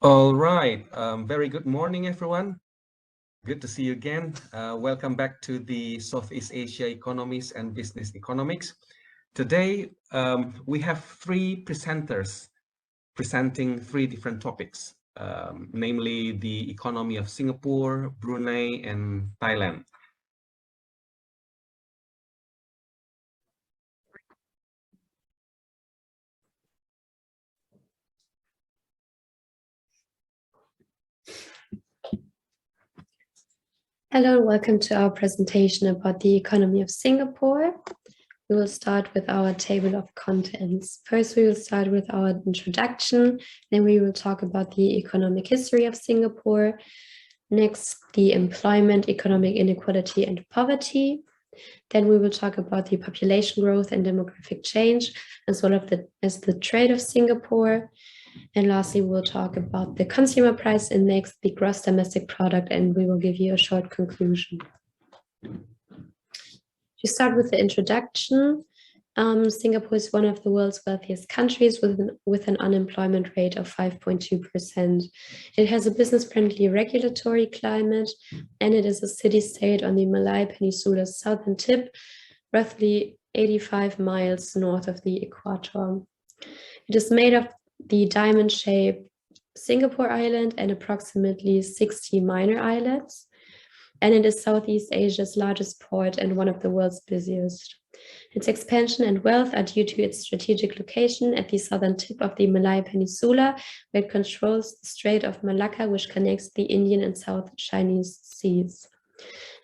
All right. Very good morning, everyone. Good to see you again. Welcome back to the Southeast Asia Economies and Business Economics. Today, we have three presenters presenting three different topics, namely the economy of Singapore, Brunei, and Thailand. Hello, welcome to our presentation about the economy of Singapore. We will start with our table of contents. First, we will start with our introduction. Then we will talk about the economic history of Singapore. Next, the employment, economic inequality, and poverty. Then we will talk about the population growth and demographic change, as well as the trade of Singapore. And lastly, we'll talk about the consumer price index, the gross domestic product, and we will give you a short conclusion. To start with the introduction, Singapore is one of the world's wealthiest countries with an unemployment rate of 5.2%. It has a business-friendly regulatory climate, and it is a city-state on the Malay Peninsula's southern tip, roughly 85 miles north of the equator. It is made of the diamond-shaped Singapore Island and approximately 60 minor islets, and it is Southeast Asia's largest port and one of the world's busiest. Its expansion and wealth are due to its strategic location at the southern tip of the Malay Peninsula, where it controls the Strait of Malacca, which connects the Indian and South Chinese seas.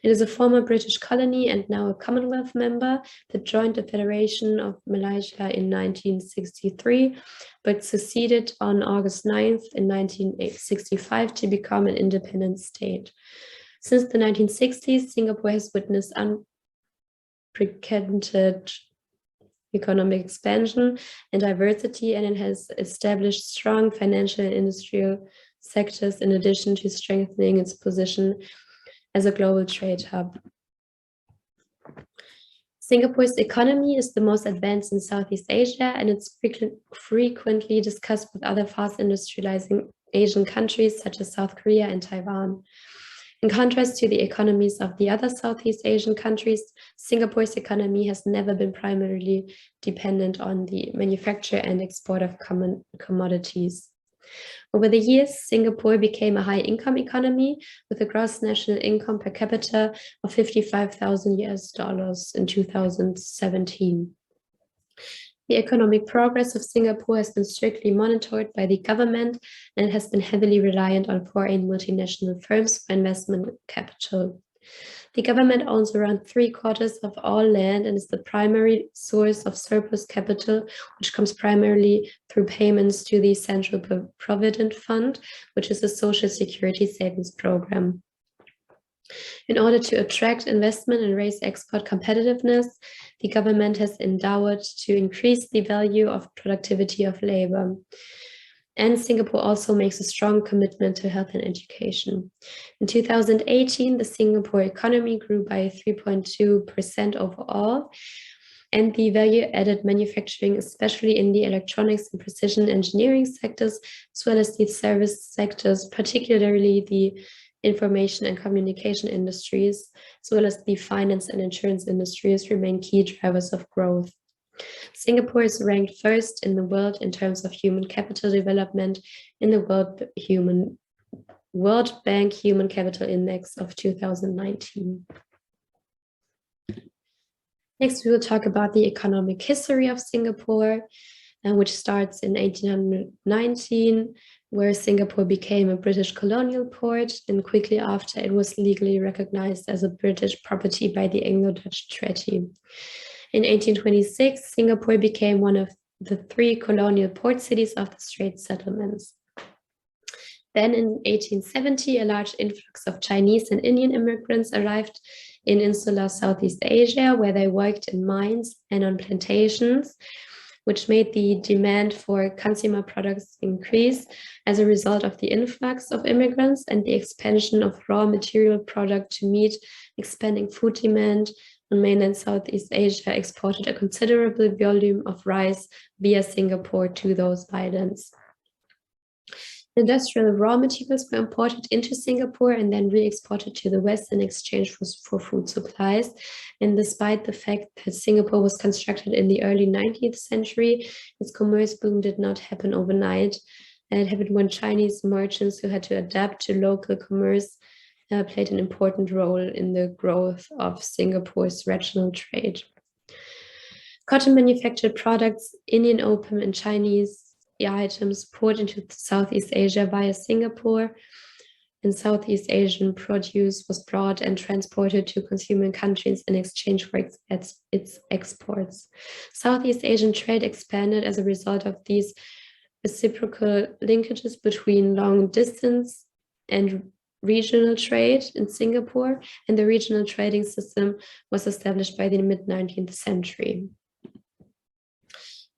It is a former British colony and now a Commonwealth member that joined the Federation of Malaysia in 1963, but seceded on August 9th in 1965 to become an independent state. Since the 1960s, Singapore has witnessed unprecedented economic expansion and diversity, and it has established strong financial and industrial sectors in addition to strengthening its position as a global trade hub. Singapore's economy is the most advanced in Southeast Asia, and it's frequently discussed with other fast industrializing Asian countries such as South Korea and Taiwan. In contrast to the economies of the other Southeast Asian countries, Singapore's economy has never been primarily dependent on the manufacture and export of commodities. Over the years, Singapore became a high-income economy with a gross national income per capita of $55,000 in 2017. The economic progress of Singapore has been strictly monitored by the government, and it has been heavily reliant on foreign multinational firms for investment capital. The government owns around 3/4 of all land and is the primary source of surplus capital, which comes primarily through payments to the Central Provident Fund, which is a social security savings program. In order to attract investment and raise export competitiveness, the government has endowed to increase the value of productivity of labor. And Singapore also makes a strong commitment to health and education. In 2018, the Singapore economy grew by 3.2% overall, and the value-added manufacturing, especially in the electronics and precision engineering sectors, as well as the service sectors, particularly the information and communication industries, as well as the finance and insurance industries, remain key drivers of growth. Singapore is ranked first in the world in terms of human capital development in the World Bank Human Capital Index of 2019. Next, we will talk about the economic history of Singapore, which starts in 1819, where Singapore became a British colonial port, and quickly after it was legally recognized as a British property by the Anglo-Dutch Treaty. In 1826, Singapore became one of the 3 colonial port cities of the Straits Settlements. Then in 1870, a large influx of Chinese and Indian immigrants arrived in insular Southeast Asia, where they worked in mines and on plantations, which made the demand for consumer products increase as a result of the influx of immigrants and the expansion of raw material product to meet expanding food demand. On mainland Southeast Asia exported a considerable volume of rice via Singapore to those islands. Industrial raw materials were imported into Singapore and then re-exported to the West in exchange for food supplies. And despite the fact that Singapore was constructed in the early 19th century, its commerce boom did not happen overnight. And it happened when Chinese merchants who had to adapt to local commerce played an important role in the growth of Singapore's regional trade. Cotton manufactured products, Indian opium, and Chinese items poured into Southeast Asia via Singapore, and Southeast Asian produce was brought and transported to consuming countries in exchange for its exports. Southeast Asian trade expanded as a result of these reciprocal linkages between long distance and regional trade in Singapore, and the regional trading system was established by the mid-19th century.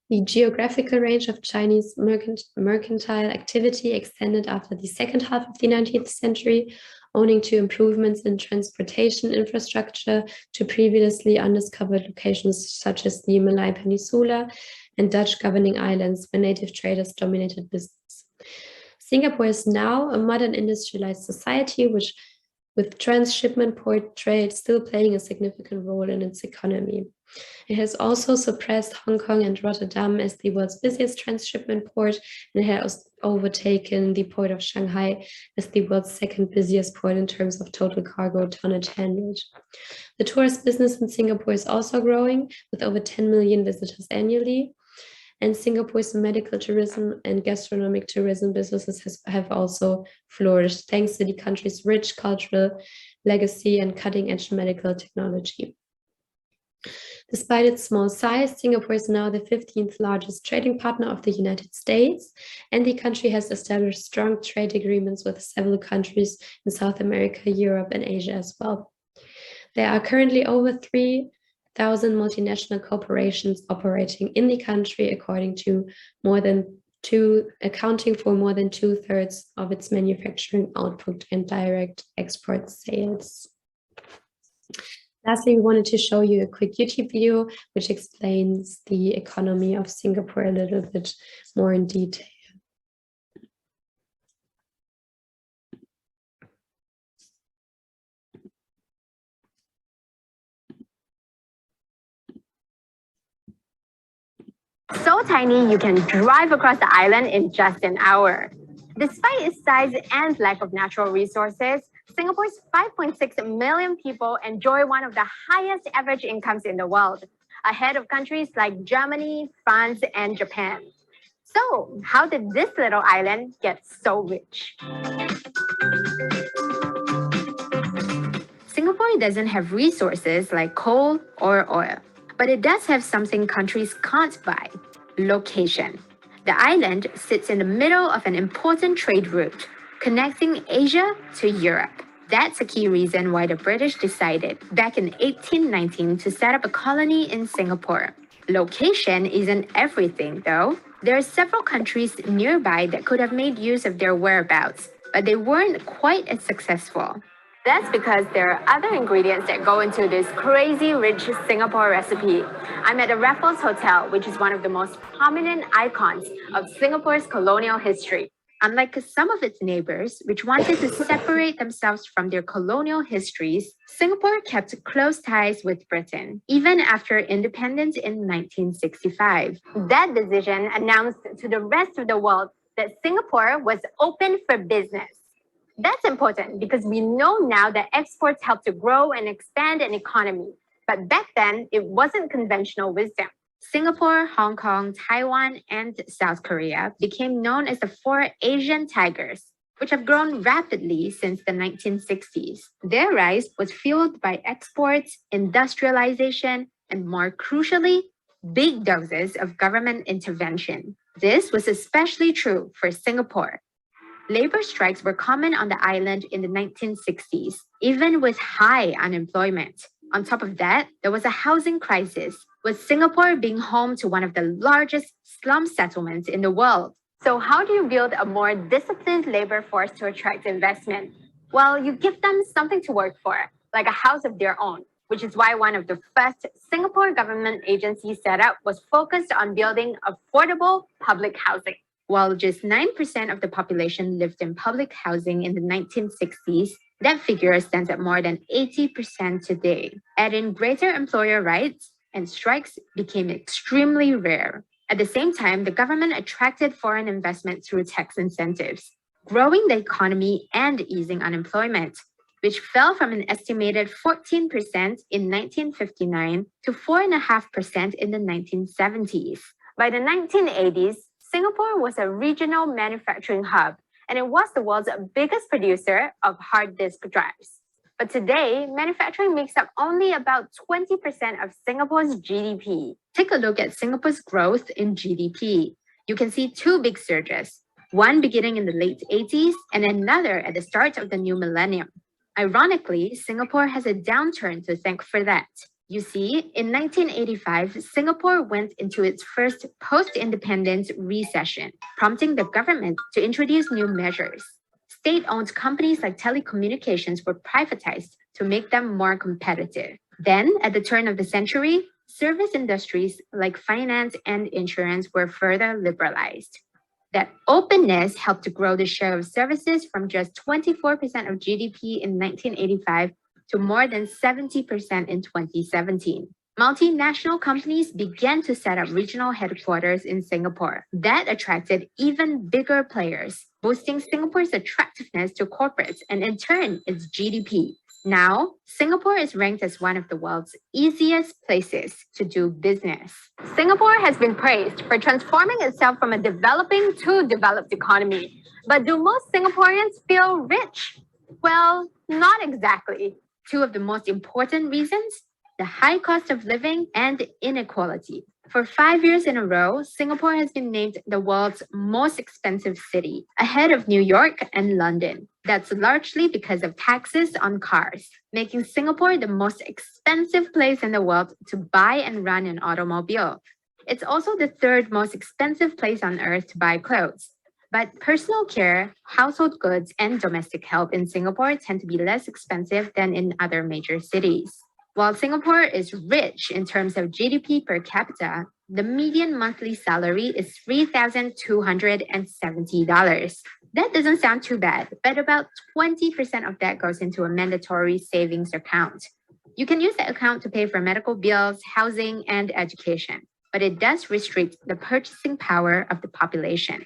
The geographical range of Chinese mercantile activity extended after the second half of the 19th century, owing to improvements in transportation infrastructure to previously undiscovered locations such as the Malay Peninsula and Dutch governing islands, where native traders dominated business. Singapore is now a modern industrialized society, with transshipment port trade still playing a significant role in its economy. It has also surpassed Hong Kong and Rotterdam as the world's busiest transshipment port, and it has overtaken the port of Shanghai as the world's second busiest port in terms of total cargo tonnage handled. The tourist business in Singapore is also growing, with over 10 million visitors annually. And Singapore's medical tourism and gastronomic tourism businesses have also flourished thanks to the country's rich cultural legacy and cutting-edge medical technology. Despite its small size, Singapore is now the 15th largest trading partner of the United States, and the country has established strong trade agreements with several countries in South America, Europe, and Asia as well. There are currently over 3,000 multinational corporations operating in the country, accounting for more than 2/3 of its manufacturing output and direct export sales. Lastly, we wanted to show you a quick YouTube video which explains the economy of Singapore a little bit more in detail. So tiny you can drive across the island in just an hour. Despite its size and lack of natural resources, Singapore's 5.6 million people enjoy one of the highest average incomes in the world, ahead of countries like Germany, France, and Japan. So, how did this little island get so rich? Singapore doesn't have resources like coal or oil, but it does have something countries can't buy: location. The island sits in the middle of an important trade route, connecting Asia to Europe. That's a key reason why the British decided back in 1819 to set up a colony in Singapore. Location isn't everything, though. There are several countries nearby that could have made use of their whereabouts, but they weren't quite as successful. That's because there are other ingredients that go into this crazy rich Singapore recipe. I'm at the Raffles Hotel, which is one of the most prominent icons of Singapore's colonial history. Unlike some of its neighbors, which wanted to separate themselves from their colonial histories, Singapore kept close ties with Britain, even after independence in 1965. That decision announced to the rest of the world that Singapore was open for business. That's important because we know now that exports help to grow and expand an economy. But back then, it wasn't conventional wisdom. Singapore, Hong Kong, Taiwan, and South Korea became known as the four Asian tigers, which have grown rapidly since the 1960s. Their rise was fueled by exports, industrialization, and more crucially, big doses of government intervention. This was especially true for Singapore. Labor strikes were common on the island in the 1960s, even with high unemployment. On top of that, there was a housing crisis, with Singapore being home to one of the largest slum settlements in the world. So how do you build a more disciplined labor force to attract investment? Well, you give them something to work for, like a house of their own, which is why one of the first Singapore government agencies set up was focused on building affordable public housing. While just 9% of the population lived in public housing in the 1960s, that figure stands at more than 80% today. Add in greater employer rights, and strikes became extremely rare. At the same time, the government attracted foreign investment through tax incentives, growing the economy and easing unemployment, which fell from an estimated 14% in 1959 to 4.5% in the 1970s. By the 1980s, Singapore was a regional manufacturing hub, and it was the world's biggest producer of hard disk drives. But today, manufacturing makes up only about 20% of Singapore's GDP. Take a look at Singapore's growth in GDP. You can see two big surges, one beginning in the late 80s and another at the start of the new millennium. Ironically, Singapore has a downturn to thank for that. You see, in 1985, Singapore went into its first post-independence recession, prompting the government to introduce new measures. State-owned companies like telecommunications were privatized to make them more competitive. Then, at the turn of the century, service industries like finance and insurance were further liberalized. That openness helped to grow the share of services from just 24% of GDP in 1985 to more than 70% in 2017. Multinational companies began to set up regional headquarters in Singapore. That attracted even bigger players, boosting Singapore's attractiveness to corporates and in turn, its GDP. Now, Singapore is ranked as one of the world's easiest places to do business. Singapore has been praised for transforming itself from a developing to developed economy. But do most Singaporeans feel rich? Well, not exactly. Two of the most important reasons: the high cost of living and inequality. For 5 years in a row, Singapore has been named the world's most expensive city, ahead of New York and London. That's largely because of taxes on cars, making Singapore the most expensive place in the world to buy and run an automobile. It's also the third most expensive place on earth to buy clothes. But personal care, household goods, and domestic help in Singapore tend to be less expensive than in other major cities. While Singapore is rich in terms of GDP per capita, the median monthly salary is $3,270. That doesn't sound too bad, but about 20% of that goes into a mandatory savings account. You can use that account to pay for medical bills, housing, and education, but it does restrict the purchasing power of the population.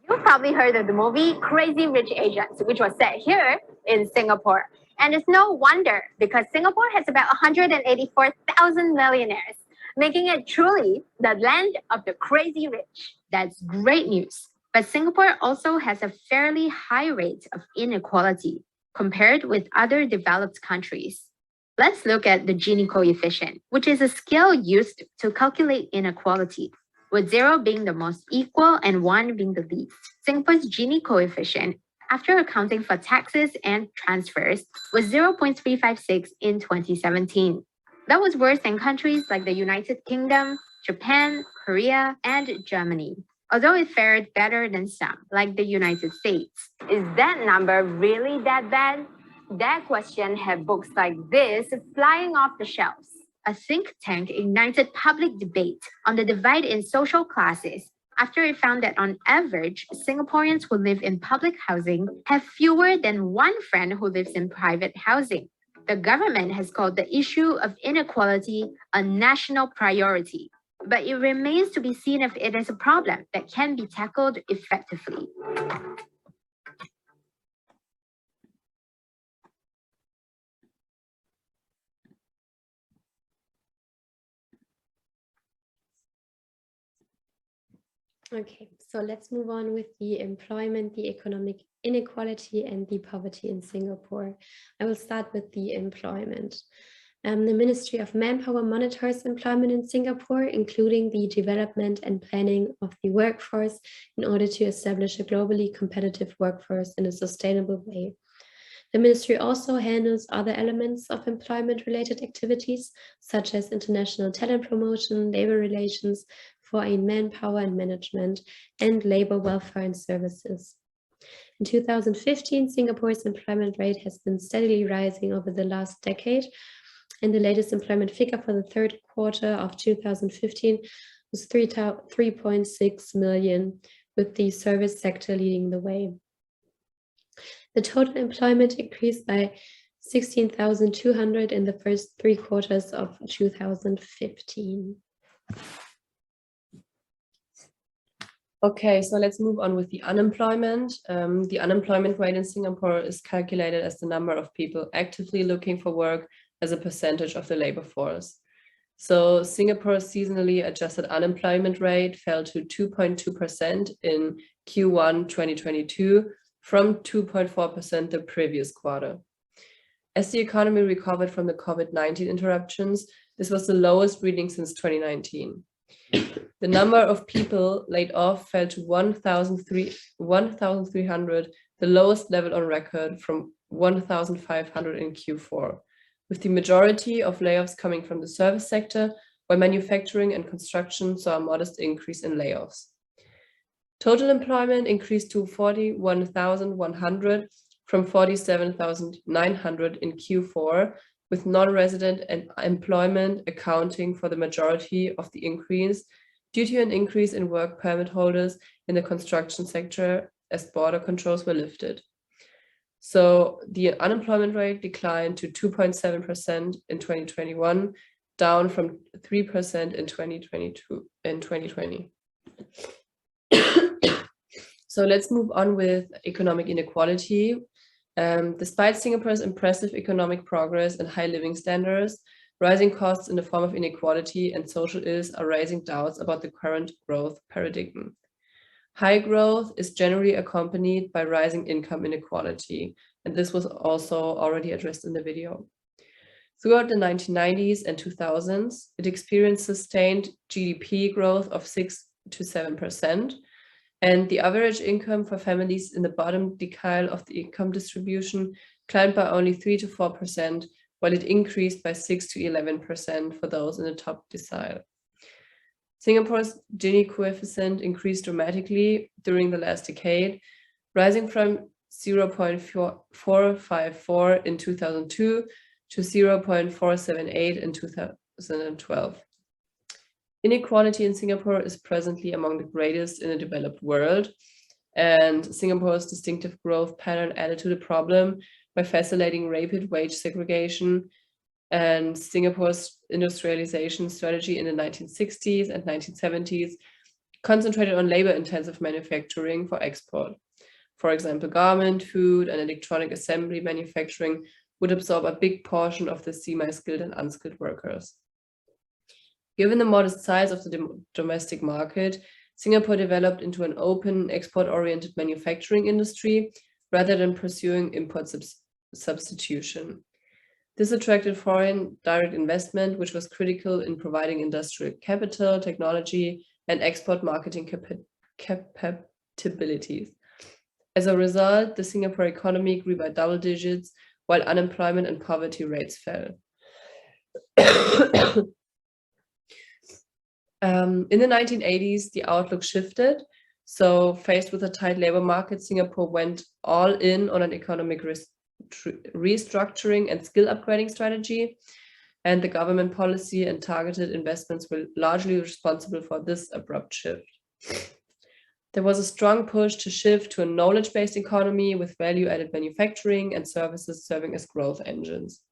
You've probably heard of the movie Crazy Rich Asians, which was set here in Singapore. And it's no wonder, because Singapore has about 184,000 millionaires, making it truly the land of the crazy rich. That's great news. But Singapore also has a fairly high rate of inequality compared with other developed countries. Let's look at the Gini coefficient, which is a scale used to calculate inequality, with 0 being the most equal and 1 being the least. Singapore's Gini coefficient, after accounting for taxes and transfers, was 0.356 in 2017. That was worse than countries like the United Kingdom, Japan, Korea, and Germany, although it fared better than some, like the United States. Is that number really that bad? That question had books like this flying off the shelves. A think tank ignited public debate on the divide in social classes after it found that on average, Singaporeans who live in public housing have fewer than one friend who lives in private housing. The government has called the issue of inequality a national priority, but it remains to be seen if it is a problem that can be tackled effectively. Okay, so let's move on with the employment, the economic inequality, and the poverty in Singapore. I will start with the employment. The Ministry of Manpower monitors employment in Singapore, including the development and planning of the workforce in order to establish a globally competitive workforce in a sustainable way. The ministry also handles other elements of employment-related activities, such as international talent promotion, labor relations, foreign manpower and management, and labor welfare and services. In 2015, Singapore's employment rate has been steadily rising over the last decade, and the latest employment figure for the third quarter of 2015 was 3.6 million, with the service sector leading the way. The total employment increased by 16,200 in the first 3 quarters of 2015. Okay, so let's move on with the unemployment. The unemployment rate in Singapore is calculated as the number of people actively looking for work as a percentage of the labor force. So Singapore's seasonally adjusted unemployment rate fell to 2.2% in Q1 2022 from 2.4% the previous quarter. As the economy recovered from the COVID-19 interruptions, this was the lowest reading since 2019. The number of people laid off fell to 1,300, the lowest level on record, from 1,500 in Q4, with the majority of layoffs coming from the service sector, while manufacturing and construction saw a modest increase in layoffs. Total employment increased to 41,100 from 47,900 in Q4, with non-resident employment accounting for the majority of the increase due to an increase in work permit holders in the construction sector as border controls were lifted. So the unemployment rate declined to 2.7% in 2021, down from 3% in 2020. So let's move on with economic inequality. Despite Singapore's impressive economic progress and high living standards, rising costs in the form of inequality and social ills are raising doubts about the current growth paradigm. High growth is generally accompanied by rising income inequality, and this was also already addressed in the video. Throughout the 1990s and 2000s, it experienced sustained GDP growth of 6 to 7%, and the average income for families in the bottom decile of the income distribution climbed by only 3 to 4%, while it increased by 6 to 11% for those in the top decile. Singapore's Gini coefficient increased dramatically during the last decade, rising from 0.454 in 2002 to 0.478 in 2012. Inequality in Singapore is presently among the greatest in the developed world, and Singapore's distinctive growth pattern added to the problem by facilitating rapid wage segregation, and Singapore's industrialization strategy in the 1960s and 1970s concentrated on labor-intensive manufacturing for export. For example, garment, food, and electronic assembly manufacturing would absorb a big portion of the semi-skilled and unskilled workers. Given the modest size of the domestic market, Singapore developed into an open, export-oriented manufacturing industry rather than pursuing import substitution. This attracted foreign direct investment, which was critical in providing industrial capital, technology, and export marketing capabilities. As a result, the Singapore economy grew by double digits, while unemployment and poverty rates fell. In the 1980s, the outlook shifted. So faced with a tight labor market, Singapore went all in on an economic restructuring and skill upgrading strategy. And the government policy and targeted investments were largely responsible for this abrupt shift. There was a strong push to shift to a knowledge-based economy with value-added manufacturing and services serving as growth engines.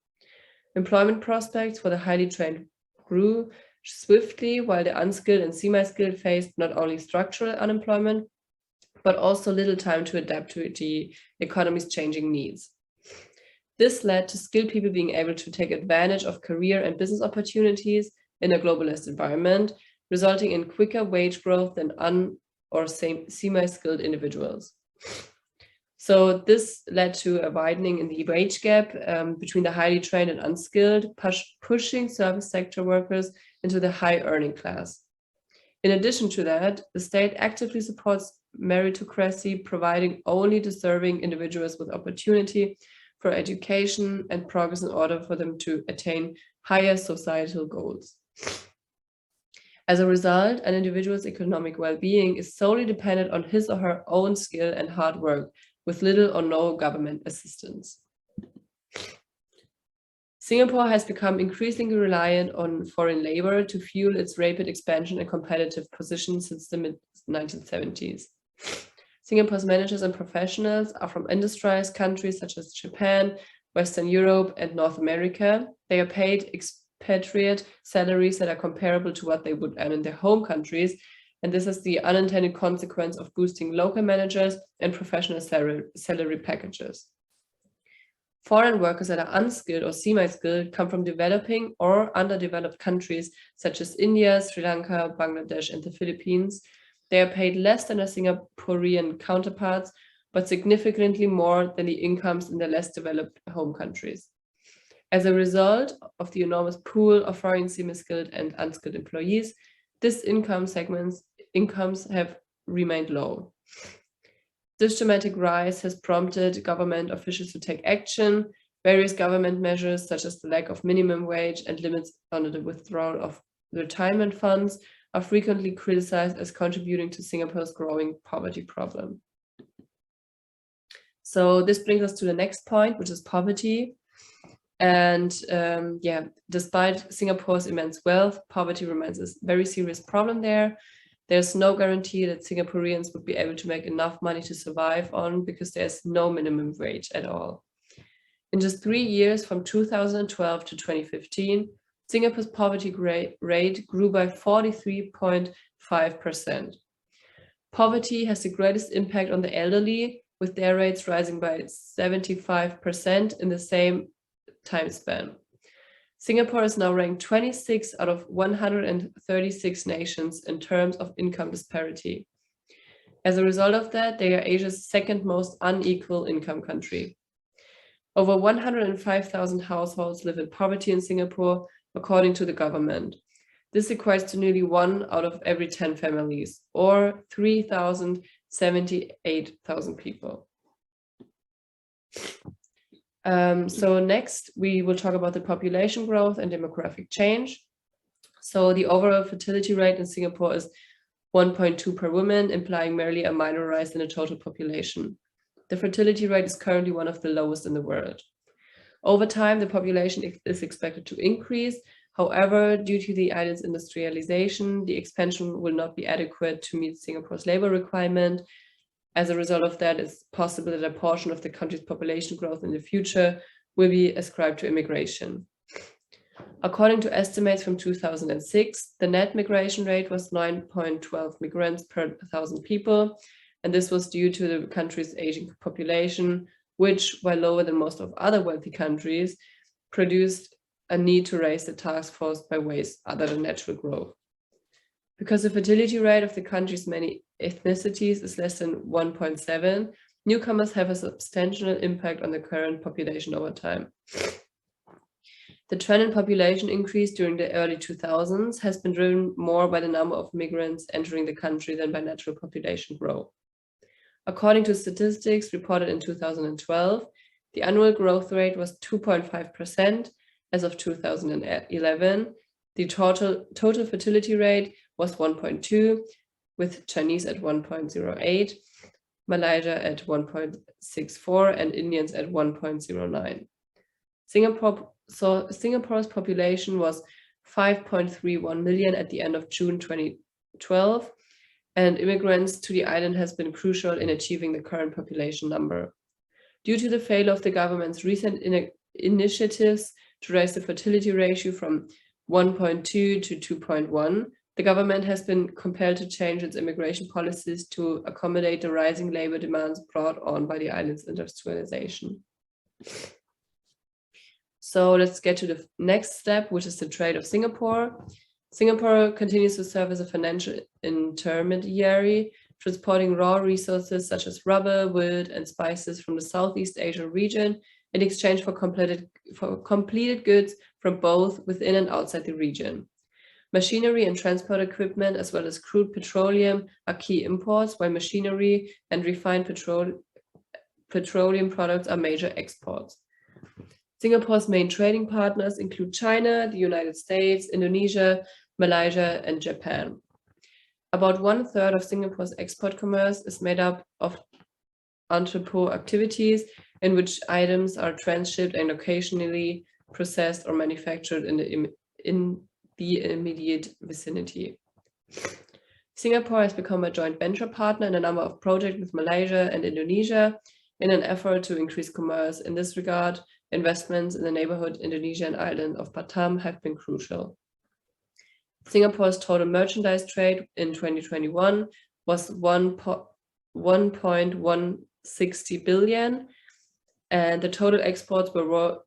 Employment prospects for the highly trained grew swiftly, while the unskilled and semi-skilled faced not only structural unemployment, but also little time to adapt to the economy's changing needs. This led to skilled people being able to take advantage of career and business opportunities in a globalized environment, resulting in quicker wage growth than semi-skilled individuals. So this led to a widening in the wage gap between the highly trained and unskilled, pushing service sector workers into the high earning class. In addition to that, the state actively supports meritocracy, providing only deserving individuals with opportunity for education and progress in order for them to attain higher societal goals. As a result, an individual's economic well-being is solely dependent on his or her own skill and hard work, with little or no government assistance. Singapore has become increasingly reliant on foreign labor to fuel its rapid expansion and competitive position since the mid-1970s. Singapore's managers and professionals are from industrialized countries such as Japan, Western Europe, and North America. They are paid expatriate salaries that are comparable to what they would earn in their home countries, and this is the unintended consequence of boosting local managers and professional salary packages. Foreign workers that are unskilled or semi-skilled come from developing or underdeveloped countries such as India, Sri Lanka, Bangladesh, and the Philippines. They are paid less than their Singaporean counterparts, but significantly more than the incomes in their less developed home countries. As a result of the enormous pool of foreign semi-skilled and unskilled employees, this incomes have remained low. This dramatic rise has prompted government officials to take action. Various government measures, such as the lack of minimum wage and limits on the withdrawal of retirement funds, are frequently criticized as contributing to Singapore's growing poverty problem. So this brings us to the next point, which is poverty. And despite Singapore's immense wealth, poverty remains a very serious problem there. There's no guarantee that Singaporeans would be able to make enough money to survive on because there's no minimum wage at all. In just 3 years, from 2012 to 2015, Singapore's poverty rate grew by 43.5%. Poverty has the greatest impact on the elderly, with their rates rising by 75% in the same time span. Singapore is now ranked 26 out of 136 nations in terms of income disparity. As a result of that, they are Asia's second most unequal income country. Over 105,000 households live in poverty in Singapore, according to the government. This equates to nearly 1 out of every 10 families, or 3,078,000 people. So next, we will talk about the population growth and demographic change. So the overall fertility rate in Singapore is 1.2 per woman, implying merely a minor rise in the total population. The fertility rate is currently one of the lowest in the world. Over time, the population is expected to increase. However, due to the island's industrialization, the expansion will not be adequate to meet Singapore's labor requirement. As a result of that, it's possible that a portion of the country's population growth in the future will be ascribed to immigration. According to estimates from 2006, the net migration rate was 9.12 migrants per 1,000 people, and this was due to the country's aging population, which, while lower than most of other wealthy countries, produced a need to raise the task force by ways other than natural growth. Because the fertility rate of the country's many ethnicities is less than 1.7, newcomers have a substantial impact on the current population over time. The trend in population increase during the early 2000s has been driven more by the number of migrants entering the country than by natural population growth. According to statistics reported in 2012, the annual growth rate was 2.5% as of 2011. The total fertility rate was 1.2, with Chinese at 1.08, Malaysia at 1.64, and Indians at 1.09. Singapore's population was 5.31 million at the end of June 2012, and immigrants to the island has been crucial in achieving the current population number. Due to the failure of the government's recent initiatives to raise the fertility ratio from 1.2 to 2.1, the government has been compelled to change its immigration policies to accommodate the rising labor demands brought on by the island's industrialization. So let's get to the next step, which is the trade of Singapore. Singapore continues to serve as a financial intermediary, transporting raw resources such as rubber, wood, and spices from the Southeast Asia region in exchange for completed goods from both within and outside the region. Machinery and transport equipment, as well as crude petroleum, are key imports, while machinery and refined petroleum products are major exports. Singapore's main trading partners include China, the United States, Indonesia, Malaysia, and Japan. About 1/3 of Singapore's export commerce is made up of entrepot activities, in which items are transshipped and occasionally processed, or manufactured in the immediate vicinity. Singapore has become a joint venture partner in a number of projects with Malaysia and Indonesia in an effort to increase commerce. In this regard, investments in the neighborhood Indonesian island of Batam have been crucial. Singapore's total merchandise trade in 2021 was 1.160 billion, and the total exports were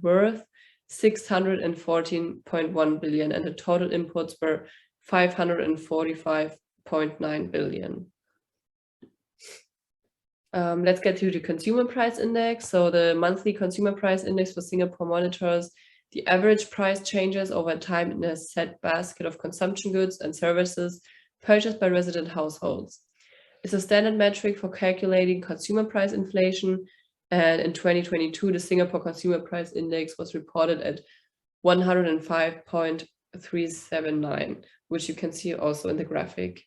worth 614.1 billion, and the total imports were 545.9 billion. Let's get to the consumer price index. So the monthly consumer price index for Singapore monitors the average price changes over time in a set basket of consumption goods and services purchased by resident households. It's a standard metric for calculating consumer price inflation, and in 2022, the Singapore Consumer Price Index was reported at 105.379, which you can see also in the graphic.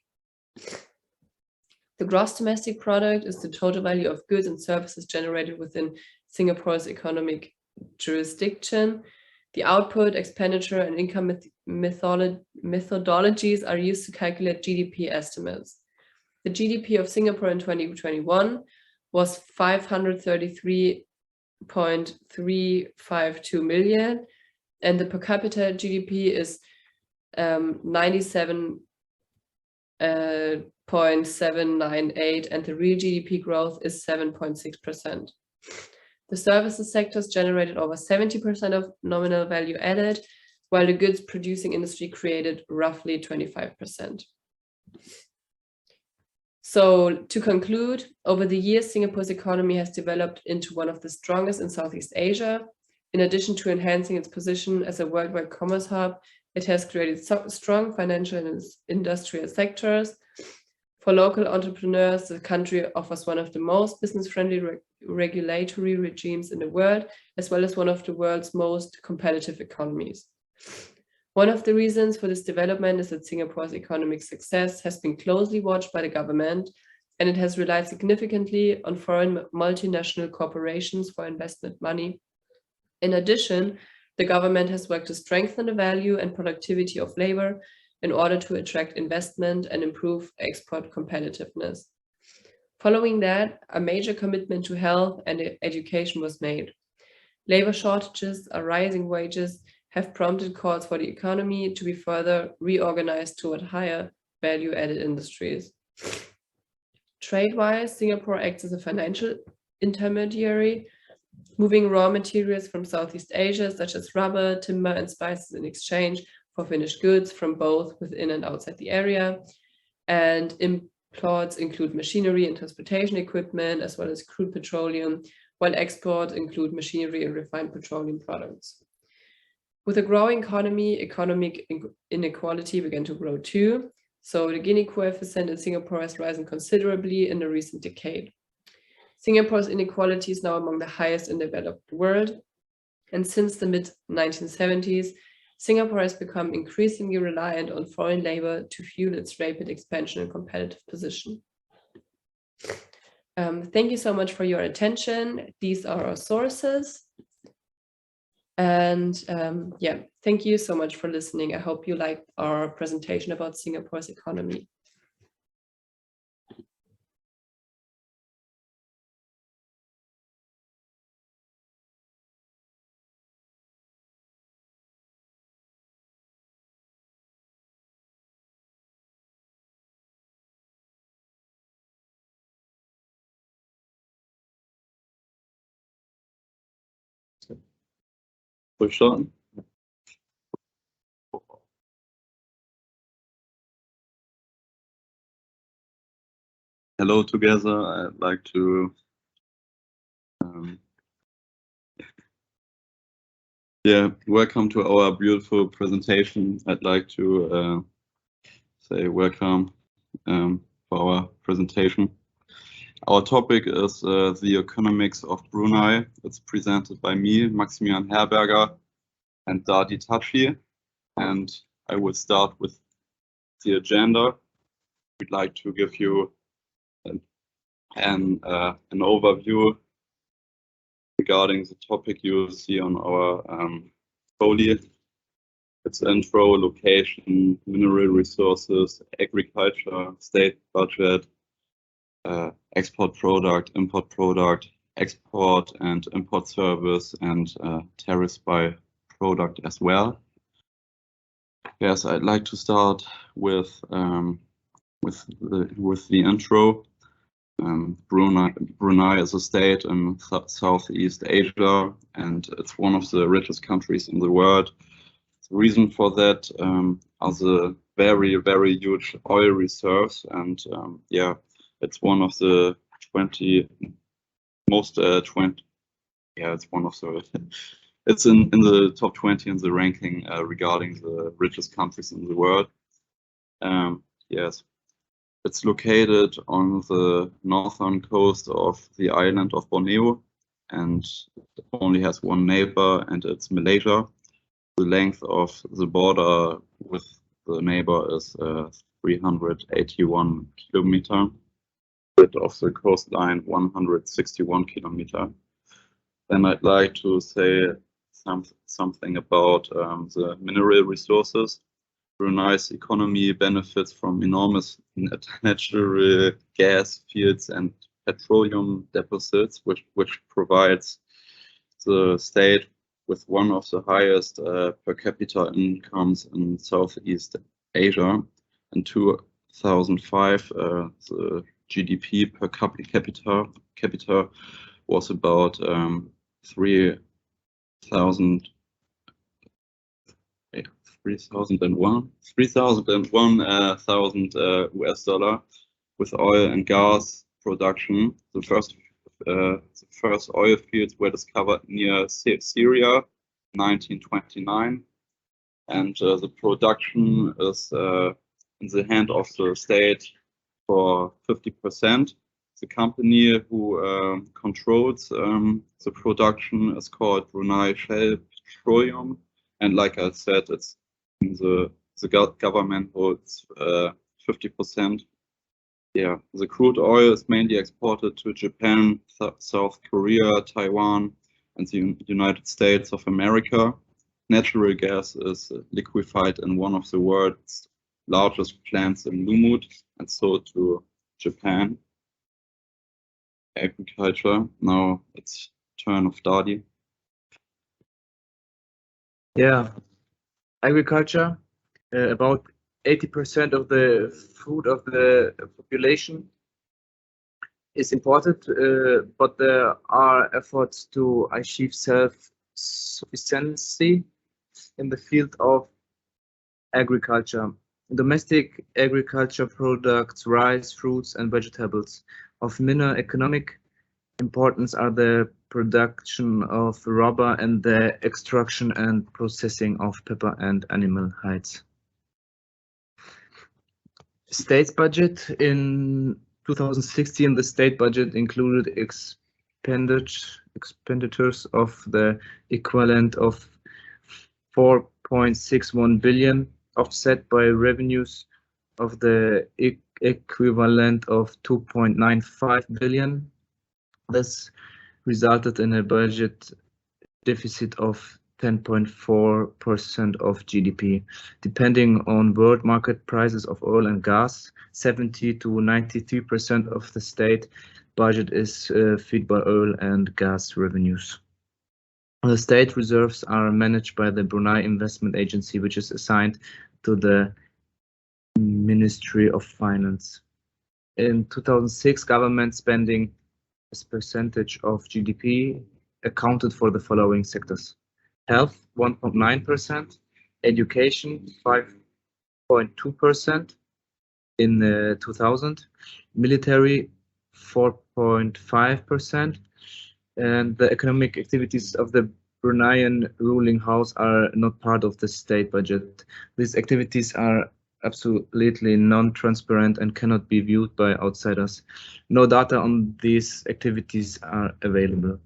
The gross domestic product is the total value of goods and services generated within Singapore's economic jurisdiction. The output, expenditure, and income methodologies are used to calculate GDP estimates. The GDP of Singapore in 2021 was 533.352 million, and the per capita GDP is 97.798, and the real GDP growth is 7.6%. The services sectors generated over 70% of nominal value added, while the goods producing industry created roughly 25%. So to conclude, over the years, Singapore's economy has developed into one of the strongest in Southeast Asia. In addition to enhancing its position as a worldwide commerce hub, it has created strong financial and industrial sectors. For local entrepreneurs, the country offers one of the most business-friendly regulatory regimes in the world, as well as one of the world's most competitive economies. One of the reasons for this development is that Singapore's economic success has been closely watched by the government, and it has relied significantly on foreign multinational corporations for investment money. In addition, the government has worked to strengthen the value and productivity of labor in order to attract investment and improve export competitiveness. Following that, a major commitment to health and education was made. Labor shortages and rising wages have prompted calls for the economy to be further reorganized toward higher value-added industries. Trade-wise, Singapore acts as a financial intermediary, moving raw materials from Southeast Asia, such as rubber, timber, and spices in exchange for finished goods from both within and outside the area. And imports include machinery and transportation equipment, as well as crude petroleum, while exports include machinery and refined petroleum products. With a growing economy, economic inequality began to grow too. So the Gini coefficient in Singapore has risen considerably in the recent decade. Singapore's inequality is now among the highest in the developed world. And since the mid-1970s, Singapore has become increasingly reliant on foreign labor to fuel its rapid expansion and competitive position. Thank you so much for your attention. These are our sources. And yeah, thank you so much for listening. I hope you liked our presentation about Singapore's economy. Soll ich starten? Hello together. I'd like to welcome to our beautiful presentation. I'd like to say welcome for our presentation. Our topic is the economics of Brunei. It's presented by me, Maximilian Herberger, and Dadi Tachi. And I will start with the agenda. We'd like to give you an overview regarding the topic you will see on our folio. It's intro, location, mineral resources, agriculture, state budget, export product, import product, export and import service, and tariffs by product as well. Yes, I'd like to start with the intro. Brunei is a state in Southeast Asia, and it's one of the richest countries in the world. The reason for that are the very, very huge oil reserves, and yeah, it's one of the 20 most 20. Yeah, it's one of the. It's in the top 20 in the ranking regarding the richest countries in the world. Yes, it's located on the northern coast of the island of Borneo, and it only has one neighbor, and it's Malaysia. The length of the border with the neighbor is 381 kilometers. Width of the coastline 161 kilometers. Then I'd like to say something about the mineral resources. Brunei's economy benefits from enormous natural gas fields and petroleum deposits, which provides the state with one of the highest per capita incomes in Southeast Asia. In 2005, the GDP per capita was about 3,001 US dollar, with oil and gas production. The first oil fields were discovered near Syria, 1929, and the production is in the hand of the state for 50%. The company who controls the production is called Brunei Shell Petroleum, and like I said, it's the government holds 50%. Yeah, the crude oil is mainly exported to Japan, South Korea, Taiwan, and the United States of America. Natural gas is liquefied in one of the world's largest plants in Lumut and sold to Japan. Agriculture. Now it's turn of Dadi. Yeah, agriculture. About 80% of the food of the population is imported, but there are efforts to achieve self-sufficiency in the field of agriculture. Domestic agriculture products, rice, fruits, and vegetables. Of minor economic importance are the production of rubber and the extraction and processing of pepper and animal hides. State's budget in 2016, the state budget included expenditures of the equivalent of 4.61 billion, offset by revenues of the equivalent of 2.95 billion. This resulted in a budget deficit of 10.4% of GDP. Depending on world market prices of oil and gas, 70 to 93% of the state budget is fed by oil and gas revenues. The state reserves are managed by the Brunei Investment Agency, which is assigned to the Ministry of Finance. In 2006, government spending as percentage of GDP accounted for the following sectors: health 1.9%, education 5.2% in 2000, military 4.5%, and the economic activities of the Bruneian ruling house are not part of the state budget. These activities are absolutely non-transparent and cannot be viewed by outsiders. No data on these activities are available.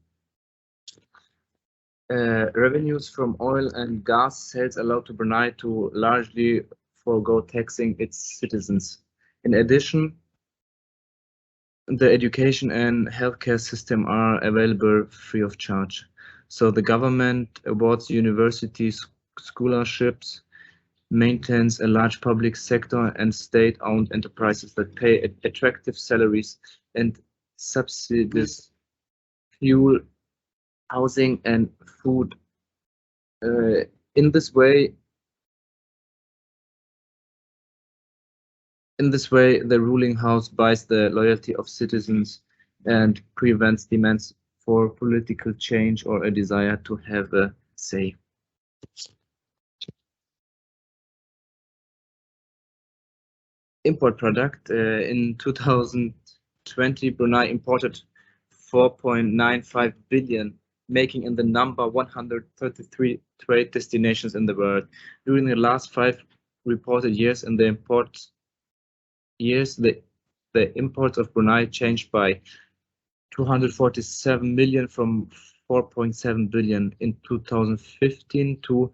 Revenues from oil and gas sales allow to Brunei to largely forego taxing its citizens. In addition, the education and healthcare system are available free of charge. So the government awards universities scholarships, maintains a large public sector and state-owned enterprises that pay attractive salaries and subsidies, fuel, housing, and food. In this way, the ruling house buys the loyalty of citizens and prevents demands for political change or a desire to have a say. Import product. In 2020, Brunei imported 4.95 billion, making it the number 133 trade destinations in the world. During the last 5 reported years, in the imports the imports of Brunei changed by 247 million from 4.7 billion in 2015 to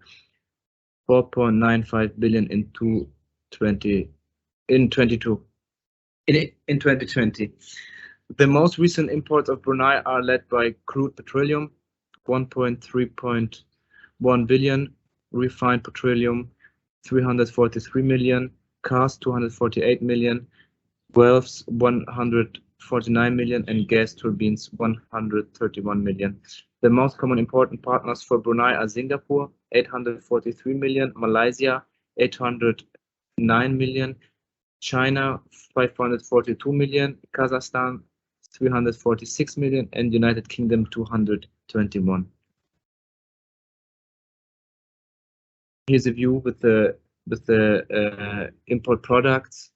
4.95 billion in 2020. The most recent imports of Brunei are led by crude petroleum, 1.3.1 billion, refined petroleum, 343 million, cars, 248 million, valves, 149 million, and gas turbines, 131 million. The most common important partners for Brunei are Singapore, 843 million, Malaysia, 809 million, China, 542 million, Kazakhstan, 346 million, and United Kingdom, 221. Here's a view with the import products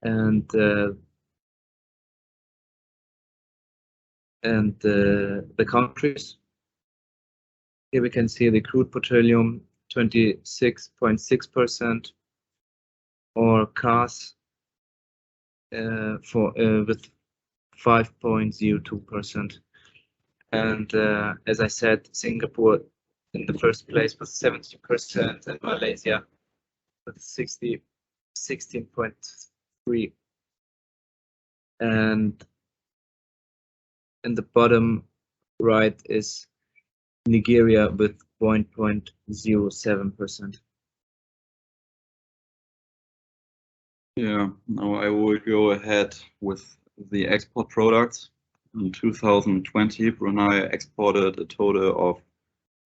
and the countries. Here we can see the crude petroleum, 26.6%, or cars with 5.02%. And as I said, Singapore in the first place with 70%, and Malaysia with 16.3%. And in the bottom right is Nigeria with 1.07%. Yeah, now I will go ahead with the export products. In 2020, Brunei exported a total of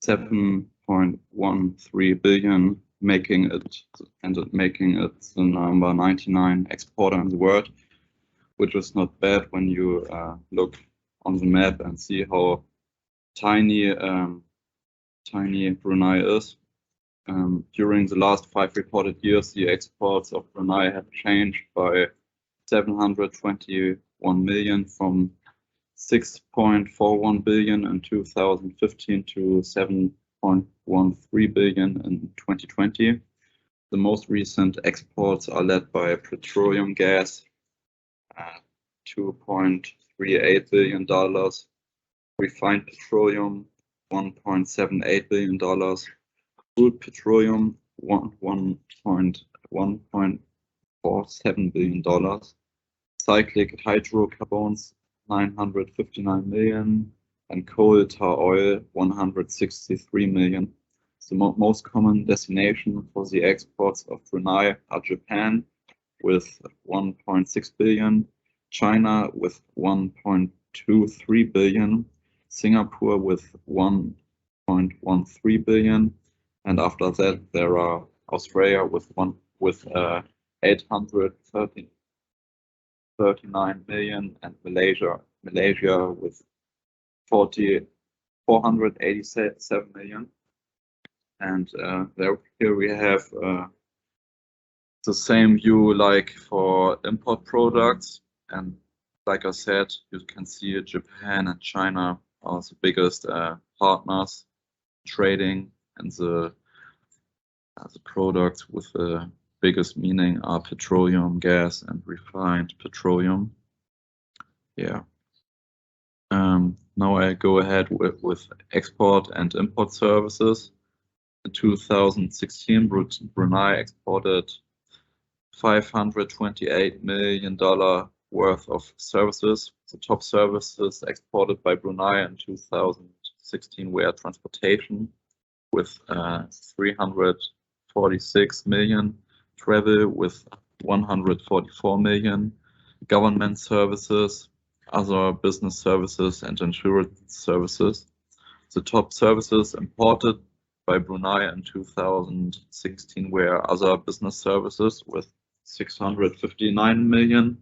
7.13 billion, making it the number 99 exporter in the world, which is not bad when you look on the map and see how tiny Brunei is. During the last 5 reported years, the exports of Brunei have changed by 721 million from 6.41 billion in 2015 to 7.13 billion in 2020. The most recent exports are led by petroleum gas, $2.38 billion, refined petroleum, $1.78 billion, crude petroleum, $1.47 billion, cyclic hydrocarbons, 959 million, and coal tar oil, 163 million. The most common destination for the exports of Brunei are Japan with 1.6 billion, China with 1.23 billion, Singapore with 1.13 billion, and after that there are Australia with 839 million, and Malaysia with 487 million. And here we have the same view like for import products, and like I said, you can see Japan and China are the biggest partners trading, and the products with the biggest meaning are petroleum, gas, and refined petroleum. Yeah. Now I go ahead with export and import services. In 2016, Brunei exported $528 million worth of services. The top services exported by Brunei in 2016 were transportation with 346 million, travel with 144 million, government services, other business services, and insurance services. The top services imported by Brunei in 2016 were other business services with 659 million,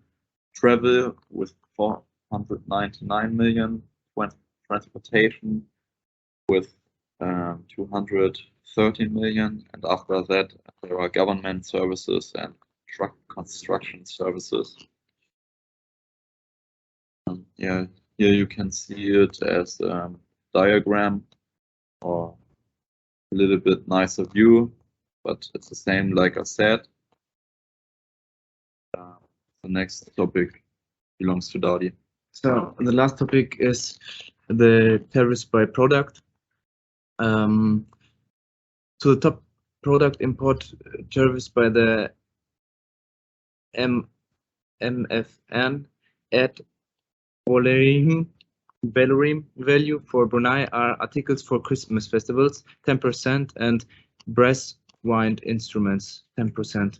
travel with 499 million, transportation with 230 million, and after that there are government services and truck construction services. Yeah, here you can see it as a diagram or a little bit nicer view, but it's the same like I said. The next topic belongs to Dadi. So the last topic is the tariffs by product. So the top product import tariffs by the MFN at Value for Brunei are articles for Christmas festivals 10% and brass wind instruments 10%.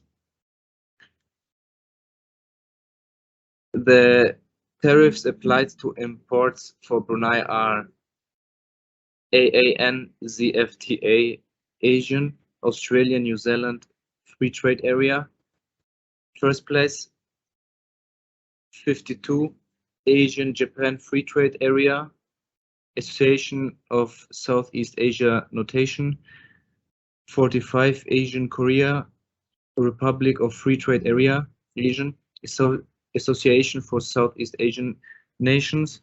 The tariffs applied to imports for Brunei are AAN, ZFTA, Asian, Australia, New Zealand Free Trade Area. First place, 52, Asian Japan Free Trade Area, Association of Southeast Asia Notation, 45, Asian Korea, Republic of Free Trade Area, Asian, Association for Southeast Asian Nations,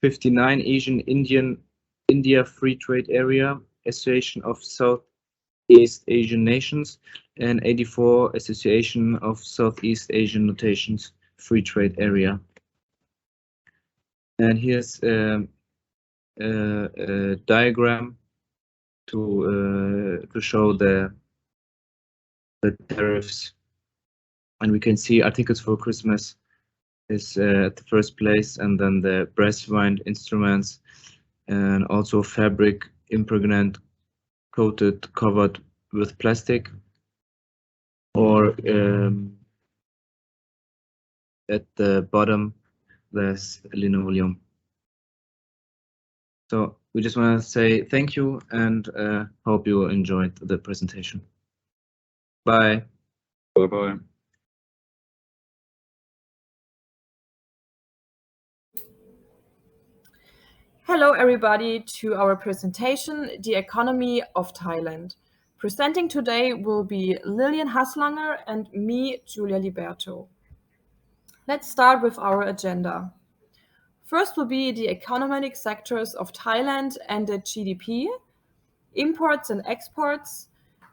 59, Asian India Free Trade Area, Association of Southeast Asian Nations, and 84, Association of Southeast Asian Notations Free Trade Area. And here's a diagram to show the tariffs, and we can see articles for Christmas is at the first place, and then the brass wind instruments, and also fabric impregnant coated covered with plastic, or at the bottom there's linoleum. So we just want to say thank you and hope you enjoyed the presentation. Bye. Bye-bye. Hello everybody to our presentation, The Economy of Thailand. Presenting today will be Lilian Haslanger and me, Julia Liberto. Let's start with our agenda. First will be the economic sectors of Thailand and the GDP, imports and exports,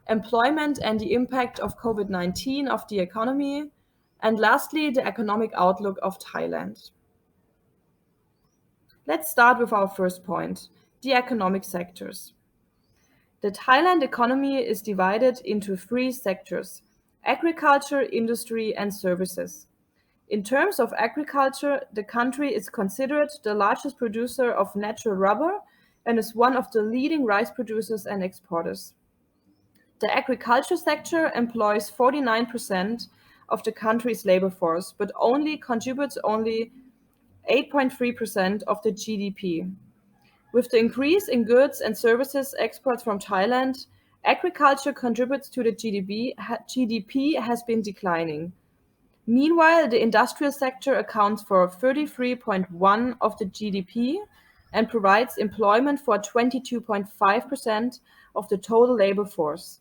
employment and the impact of COVID-19 of the economy, and lastly, the economic outlook of Thailand. Let's start with our first point, the economic sectors. The Thailand economy is divided into 3 sectors: agriculture, industry, and services. In terms of agriculture, the country is considered the largest producer of natural rubber and is one of the leading rice producers and exporters. The agriculture sector employs 49% of the country's labor force, but contributes only 8.3% of the GDP. With the increase in goods and services exports from Thailand, agriculture contributes to the GDP has been declining. Meanwhile, the industrial sector accounts for 33.1% of the GDP and provides employment for 22.5% of the total labor force.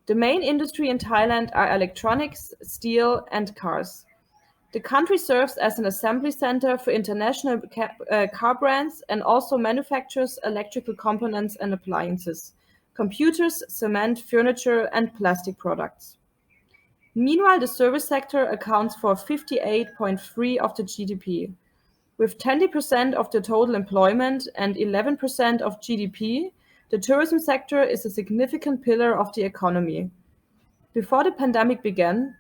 The main industry in Thailand are electronics, steel, and cars. The country serves as an assembly center for international car brands and also manufactures electrical components and appliances, computers, cement, furniture, and plastic products. Meanwhile, the service sector accounts for 58.3% of the GDP. With 20% of the total employment and 11% of GDP, the tourism sector is a significant pillar of the economy. Before the pandemic began,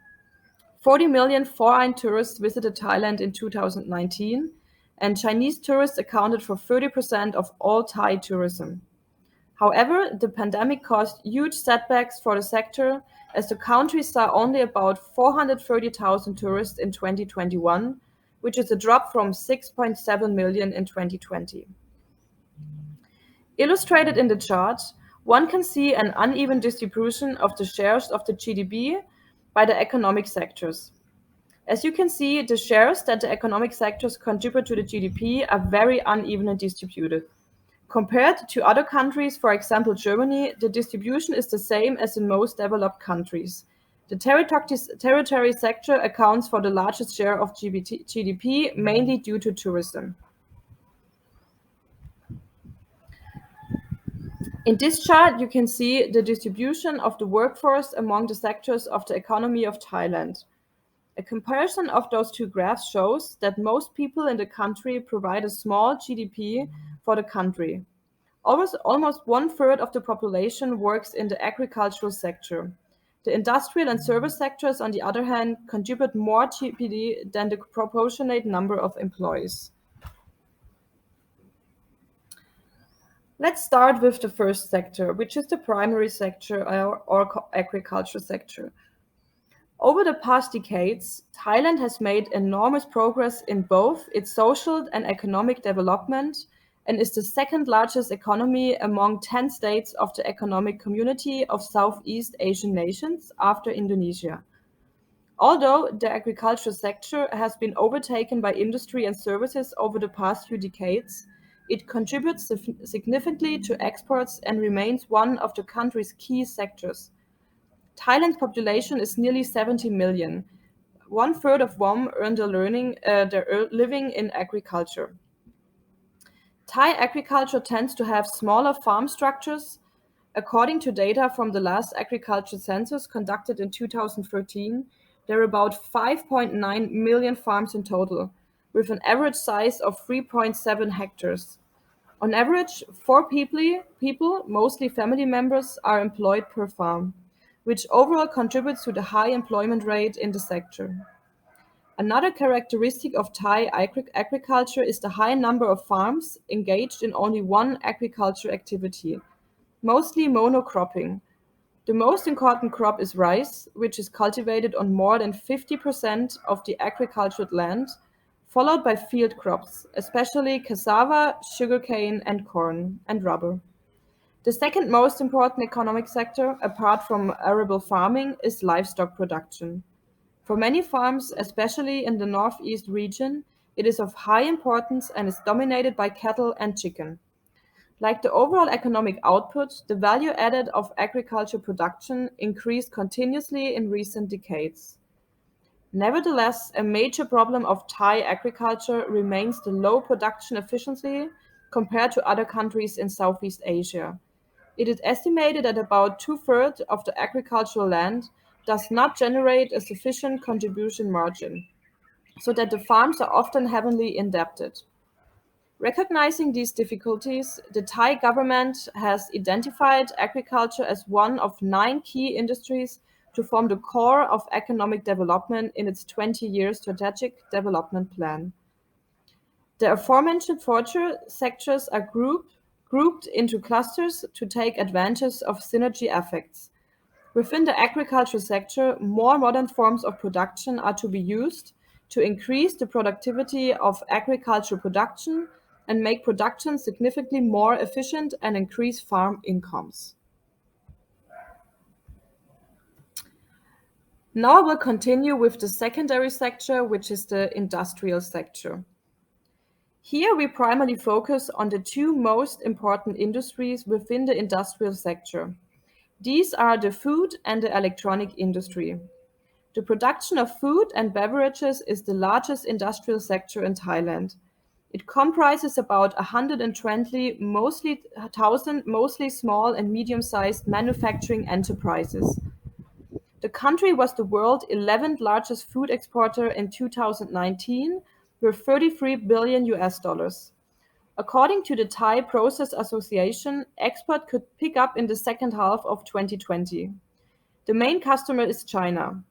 40 million foreign tourists visited Thailand in 2019, and Chinese tourists accounted for 30% of all Thai tourism. However, the pandemic caused huge setbacks for the sector, as the country saw only about 430,000 tourists in 2021, which is a drop from 6.7 million in 2020. Illustrated in the chart, one can see an uneven distribution of the shares of the GDP by the economic sectors. As you can see, the shares that the economic sectors contribute to the GDP are very unevenly distributed. Compared to other countries, for example Germany, the distribution is the same as in most developed countries. The territory sector accounts for the largest share of GDP, mainly due to tourism. In this chart, you can see the distribution of the workforce among the sectors of the economy of Thailand. A comparison of those two graphs shows that most people in the country provide a small GDP for the country. Almost 1/3 of the population works in the agricultural sector. The industrial and service sectors, on the other hand, contribute more GDP than the proportionate number of employees. Let's start with the first sector, which is the primary sector or agriculture sector. Over the past decades, Thailand has made enormous progress in both its social and economic development and is the second largest economy among 10 states of the Economic Community of Southeast Asian nations after Indonesia. Although the agricultural sector has been overtaken by industry and services over the past few decades, it contributes significantly to exports and remains one of the country's key sectors. Thailand's population is nearly 70 million, 1/3 of whom earn their living in agriculture. Thai agriculture tends to have smaller farm structures. According to data from the last agriculture census conducted in 2013, there are about 5.9 million farms in total, with an average size of 3.7 hectares. On average, 4 people, mostly family members, are employed per farm, which overall contributes to the high employment rate in the sector. Another characteristic of Thai agriculture is the high number of farms engaged in only one agriculture activity, mostly monocropping. The most important crop is rice, which is cultivated on more than 50% of the agricultural land, followed by field crops, especially cassava, sugarcane, and corn, and rubber. The second most important economic sector, apart from arable farming, is livestock production. For many farms, especially in the northeast region, it is of high importance and is dominated by cattle and chicken. Like the overall economic output, the value added of agriculture production increased continuously in recent decades. Nevertheless, a major problem of Thai agriculture remains the low production efficiency compared to other countries in Southeast Asia. It is estimated that about 2/3 of the agricultural land does not generate a sufficient contribution margin, so that the farms are often heavily indebted. Recognizing these difficulties, the Thai government has identified agriculture as one of 9 key industries to form the core of economic development in its 20-year strategic development plan. The aforementioned sectors are grouped into clusters to take advantage of synergy effects. Within the agricultural sector, more modern forms of production are to be used to increase the productivity of agricultural production and make production significantly more efficient and increase farm incomes. Now I will continue with the secondary sector, which is the industrial sector. Here we primarily focus on the 2 most important industries within the industrial sector. These are the food and the electronic industry. The production of food and beverages is the largest industrial sector in Thailand. It comprises about 120 mostly small and medium-sized manufacturing enterprises. The country was the world's 11th largest food exporter in 2019 with $33 billion. According to the Thai Process Association, export could pick up in the second half of 2020. The main customer is China.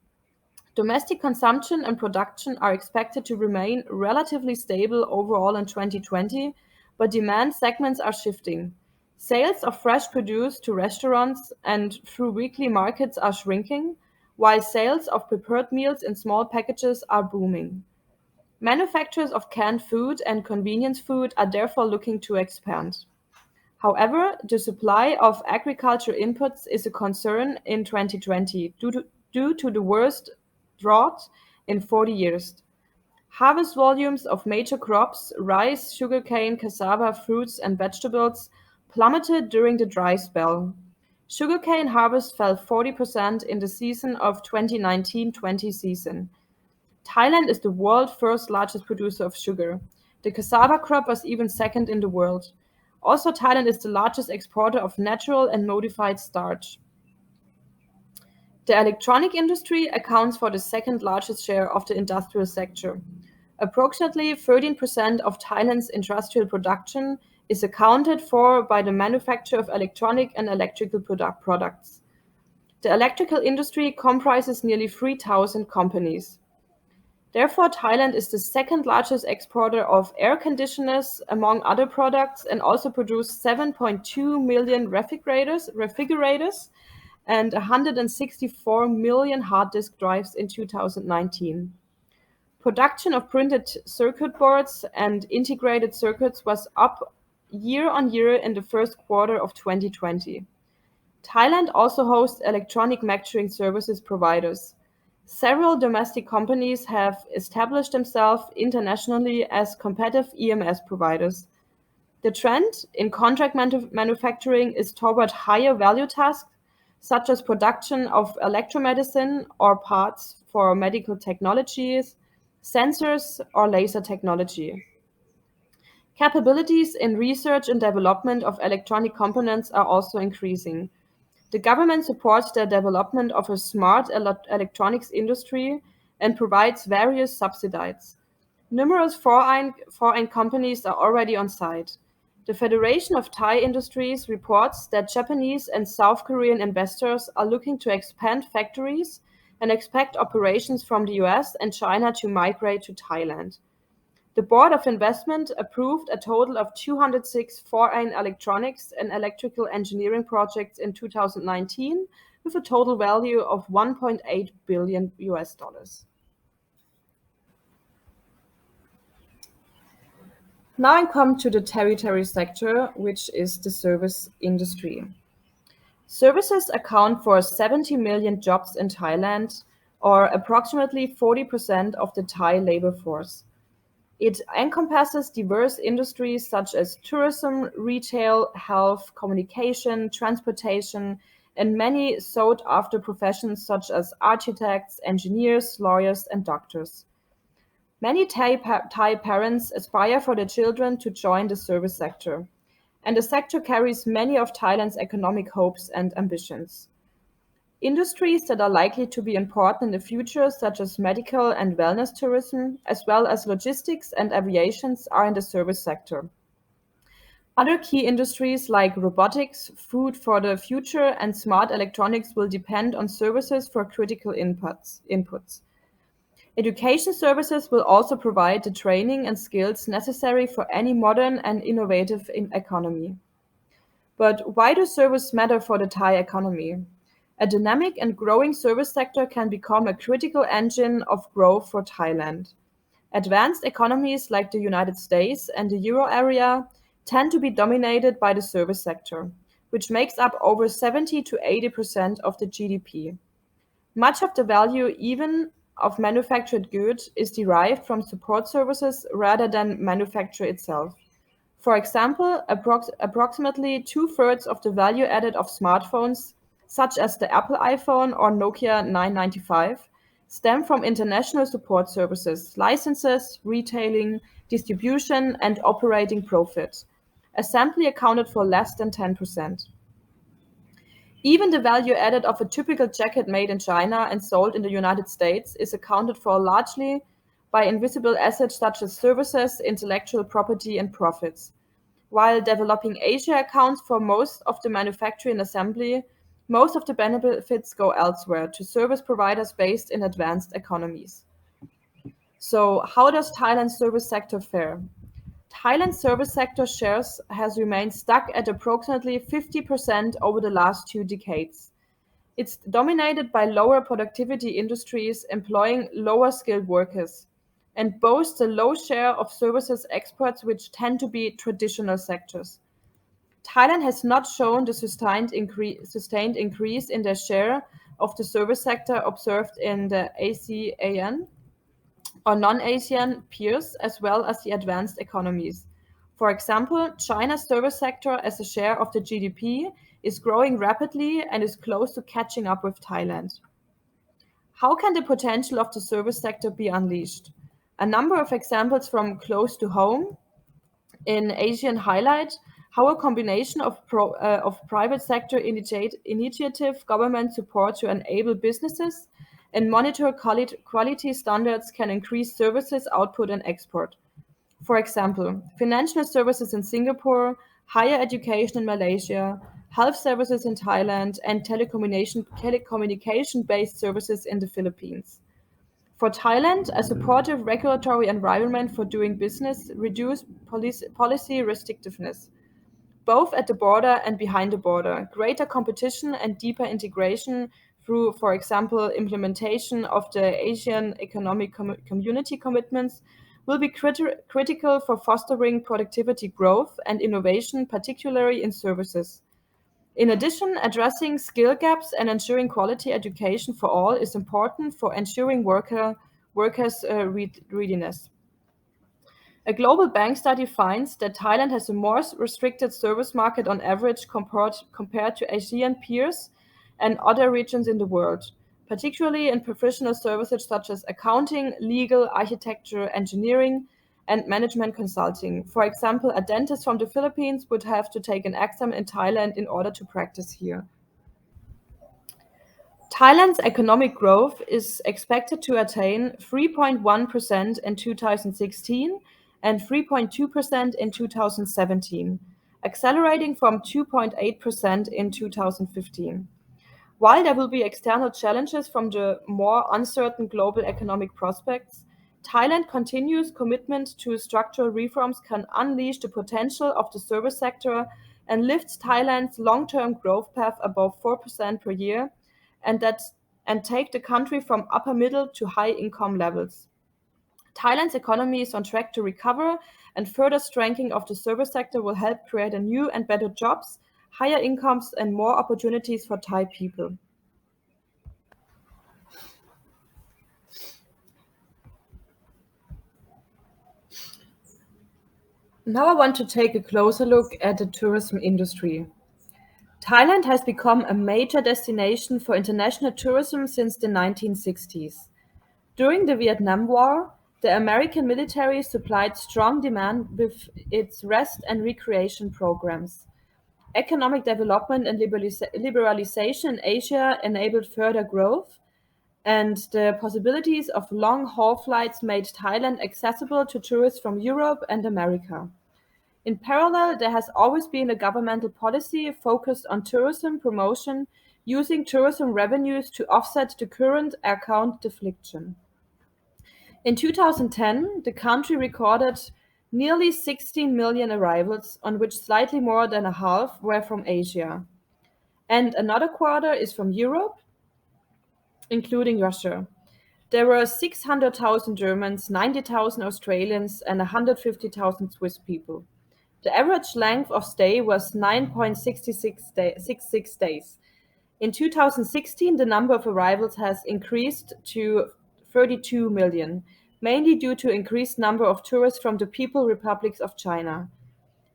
Domestic consumption and production are expected to remain relatively stable overall in 2020, but demand segments are shifting. Sales of fresh produce to restaurants and through weekly markets are shrinking, while sales of prepared meals in small packages are booming. Manufacturers of canned food and convenience food are therefore looking to expand. However, the supply of agriculture inputs is a concern in 2020 due to the worst drought in 40 years. Harvest volumes of major crops, rice, sugarcane, cassava, fruits, and vegetables plummeted during the dry spell. Sugarcane harvest fell 40% in the season of 2019-20 season. Thailand is the world's first largest producer of sugar. The cassava crop was even second in the world. Also, Thailand is the largest exporter of natural and modified starch. The electronic industry accounts for the second largest share of the industrial sector. Approximately 13% of Thailand's industrial production is accounted for by the manufacture of electronic and electrical products. The electrical industry comprises nearly 3,000 companies. Therefore, Thailand is the second largest exporter of air conditioners among other products and also produced 7.2 million refrigerators and 164 million hard disk drives in 2019. Production of printed circuit boards and integrated circuits was up year on year in the first quarter of 2020. Thailand also hosts electronic manufacturing services providers. Several domestic companies have established themselves internationally as competitive EMS providers. The trend in contract manufacturing is toward higher value tasks, such as production of electromedicine or parts for medical technologies, sensors, or laser technology. Capabilities in research and development of electronic components are also increasing. The government supports the development of a smart electronics industry and provides various subsidies. Numerous foreign companies are already on site. The Federation of Thai Industries reports that Japanese and South Korean investors are looking to expand factories and expect operations from the US and China to migrate to Thailand. The Board of Investment approved a total of 206 foreign electronics and electrical engineering projects in 2019 with a total value of $1.8 billion. Now I come to the territory sector, which is the service industry. Services account for 70 million jobs in Thailand, or approximately 40% of the Thai labor force. It encompasses diverse industries such as tourism, retail, health, communication, transportation, and many sought-after professions such as architects, engineers, lawyers, and doctors. Many Thai parents aspire for their children to join the service sector, and the sector carries many of Thailand's economic hopes and ambitions. Industries that are likely to be important in the future, such as medical and wellness tourism, as well as logistics and aviation, are in the service sector. Other key industries like robotics, food for the future, and smart electronics will depend on services for critical inputs. Education services will also provide the training and skills necessary for any modern and innovative economy. But why do services matter for the Thai economy? A dynamic and growing service sector can become a critical engine of growth for Thailand. Advanced economies like the United States and the Euro area tend to be dominated by the service sector, which makes up over 70 to 80% of the GDP. Much of the value, even of manufactured goods, is derived from support services rather than manufacture itself. For example, approximately 2/3 of the value added of smartphones, such as the Apple iPhone or Nokia 995, stem from international support services, licenses, retailing, distribution, and operating profit. Assembly accounted for less than 10%. Even the value added of a typical jacket made in China and sold in the United States is accounted for largely by invisible assets such as services, intellectual property, and profits. While developing Asia accounts for most of the manufacturing assembly, Most of the benefits go elsewhere to service providers based in advanced economies. So how does Thailand's service sector fare? Thailand's service sector shares has remained stuck at approximately 50% over the last 2 decades. It's dominated by lower productivity industries employing lower skilled workers and boasts a low share of services exports, which tend to be traditional sectors. Thailand has not shown the sustained increase in their share of the service sector observed in the ASEAN or non-Asian peers, as well as the advanced economies. For example, China's service sector as a share of the GDP is growing rapidly and is close to catching up with Thailand. How can the potential of the service sector be unleashed? A number of examples from close to home in Asian highlight how a combination of private sector initiative, government support to enable businesses, and monitor quality standards can increase services output and export. For example, financial services in Singapore, higher education in Malaysia, health services in Thailand, and telecommunication-based services in the Philippines. For Thailand, a supportive regulatory environment for doing business reduced policy restrictiveness, both at the border and behind the border, greater competition and deeper integration through, for example, implementation of the Asian Economic Community commitments will be critical for fostering productivity growth and innovation, particularly in services. In addition, addressing skill gaps and ensuring quality education for all is important for ensuring workers' readiness. A global bank study finds that Thailand has a more restricted service market on average compared to Asian peers and other regions in the world, particularly in professional services such as accounting, legal, architecture, engineering, and management consulting. For example, a dentist from the Philippines would have to take an exam in Thailand in order to practice here. Thailand's economic growth is expected to attain 3.1% in 2016 and 3.2% in 2017, accelerating from 2.8% in 2015. While there will be external challenges from the more uncertain global economic prospects, Thailand's continuous commitment to structural reforms can unleash the potential of the service sector and lift Thailand's long-term growth path above 4% per year and take the country from upper middle to high income levels. Thailand's economy is on track to recover, and further strengthening of the service sector will help create a new and better jobs, higher incomes, and more opportunities for Thai people. Now I want to take a closer look at the tourism industry. Thailand has become a major destination for international tourism since the 1960s. During the Vietnam War, the American military supplied strong demand with its rest and recreation programs. Economic development and liberalization in Asia enabled further growth, and the possibilities of long-haul flights made Thailand accessible to tourists from Europe and America. In parallel, there has always been a governmental policy focused on tourism promotion, using tourism revenues to offset the current account deflection. In 2010, the country recorded nearly 16 million arrivals, on which slightly more than a half were from Asia. And another quarter is from Europe, including Russia. There were 600,000 Germans, 90,000 Australians, and 150,000 Swiss people. The average length of stay was 9.66 days. In 2016, the number of arrivals has increased to 32 million, mainly due to increased number of tourists from the People's Republic of China.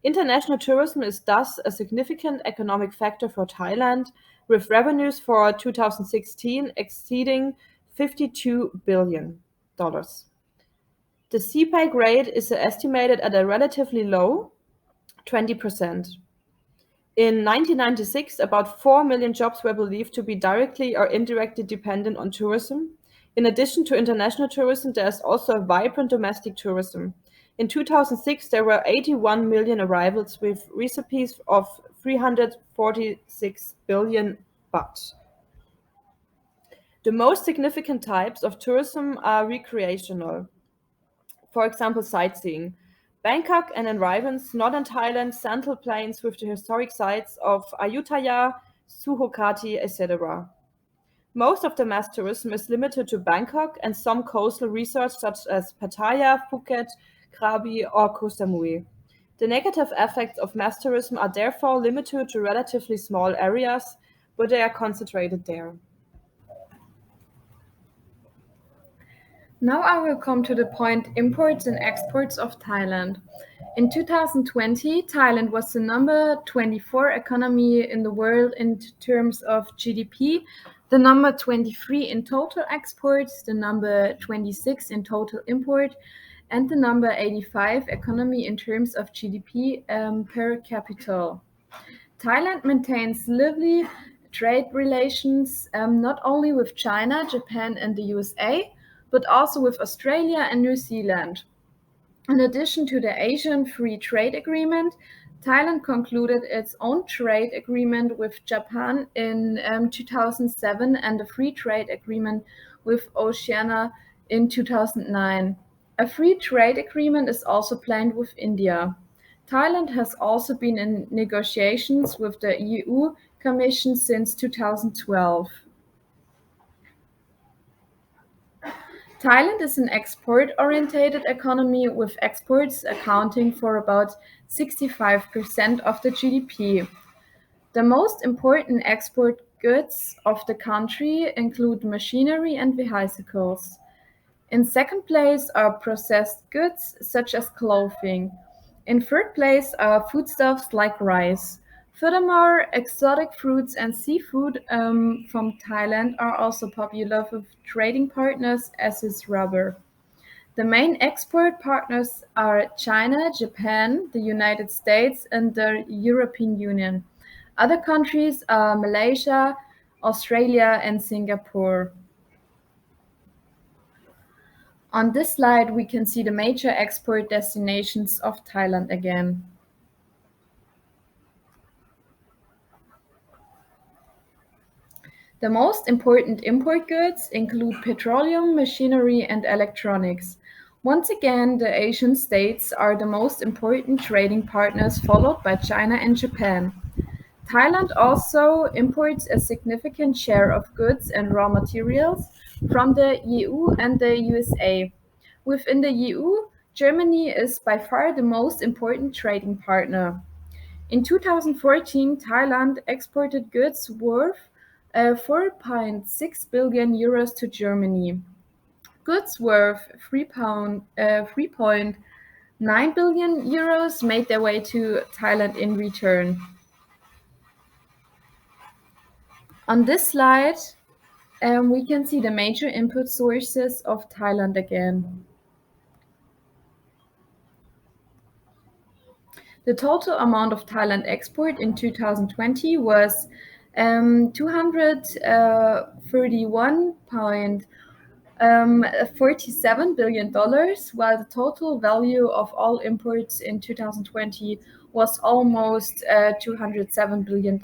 International tourism is thus a significant economic factor for Thailand, with revenues for 2016 exceeding $52 billion. The CPAC rate is estimated at a relatively low 20%. In 1996, about 4 million jobs were believed to be directly or indirectly dependent on tourism. In addition to international tourism, there is also a vibrant domestic tourism. In 2006, there were 81 million arrivals with recipes of $346 billion. But the most significant types of tourism are recreational. For example, sightseeing. Bangkok and environs, northern Thailand, central plains with the historic sites of Ayutthaya, Suhokati, etc. Most of the mass tourism is limited to Bangkok and some coastal resorts such as Pattaya, Phuket, Krabi, or Koh Samui. The negative effects of mass tourism are therefore limited to relatively small areas, but they are concentrated there. Now I will come to the point imports and exports of Thailand. In 2020, Thailand was the number 24 economy in the world in terms of GDP, the number 23 in total exports, the number 26 in total import, and the number 85 economy in terms of GDP per capita. Thailand maintains lively trade relations not only with China, Japan, and the USA, but also with Australia and New Zealand. In addition to the Asian Free Trade Agreement, Thailand concluded its own trade agreement with Japan in 2007 and a free trade agreement with Oceania in 2009. A free trade agreement is also planned with India. Thailand has also been in negotiations with the EU Commission since 2012. Thailand is an export-oriented economy with exports accounting for about 65% of the GDP. The most important export goods of the country include machinery and vehicles. In second place are processed goods such as clothing. In third place are foodstuffs like rice. Furthermore, exotic fruits and seafood from Thailand are also popular with trading partners as is rubber. The main export partners are China, Japan, the United States, and the European Union. Other countries are Malaysia, Australia, and Singapore. On this slide, we can see the major export destinations of Thailand again. The most important import goods include petroleum, machinery, and electronics. Once again, the Asian states are the most important trading partners, followed by China and Japan. Thailand also imports a significant share of goods and raw materials from the EU and the USA. Within the EU, Germany is by far the most important trading partner. In 2014, Thailand exported goods worth 4.6 billion euros to Germany. Goods worth 3.9 billion euros made their way to Thailand in return. On this slide, we can see the major input sources of Thailand again. The total amount of Thailand export in 2020 was $231.47 billion, while the total value of all imports in 2020 was almost $207 billion.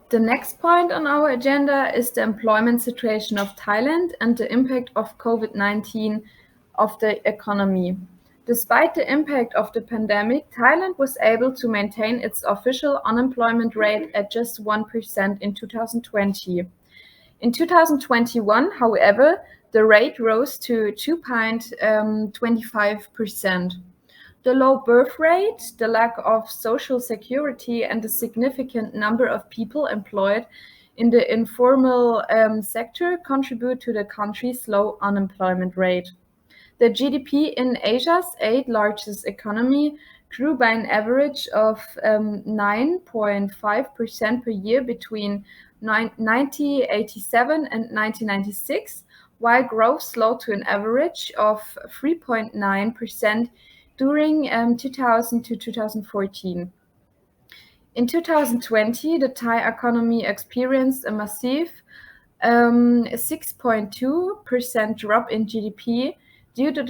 The next point on our agenda is the employment situation of Thailand and the impact of COVID-19 of the economy. Despite the impact of the pandemic, Thailand was able to maintain its official unemployment rate at just 1% in 2020. In 2021, however, the rate rose to 2.25%. The low birth rate, the lack of social security, and the significant number of people employed in the informal sector contribute to the country's low unemployment rate. The GDP in Asia's 8th largest economy grew by an average of 9.5% per year between 1987 and 1996, while growth slowed to an average of 3.9% during 2000 to 2014. In 2020, the Thai economy experienced a massive 6.2% drop in GDP due to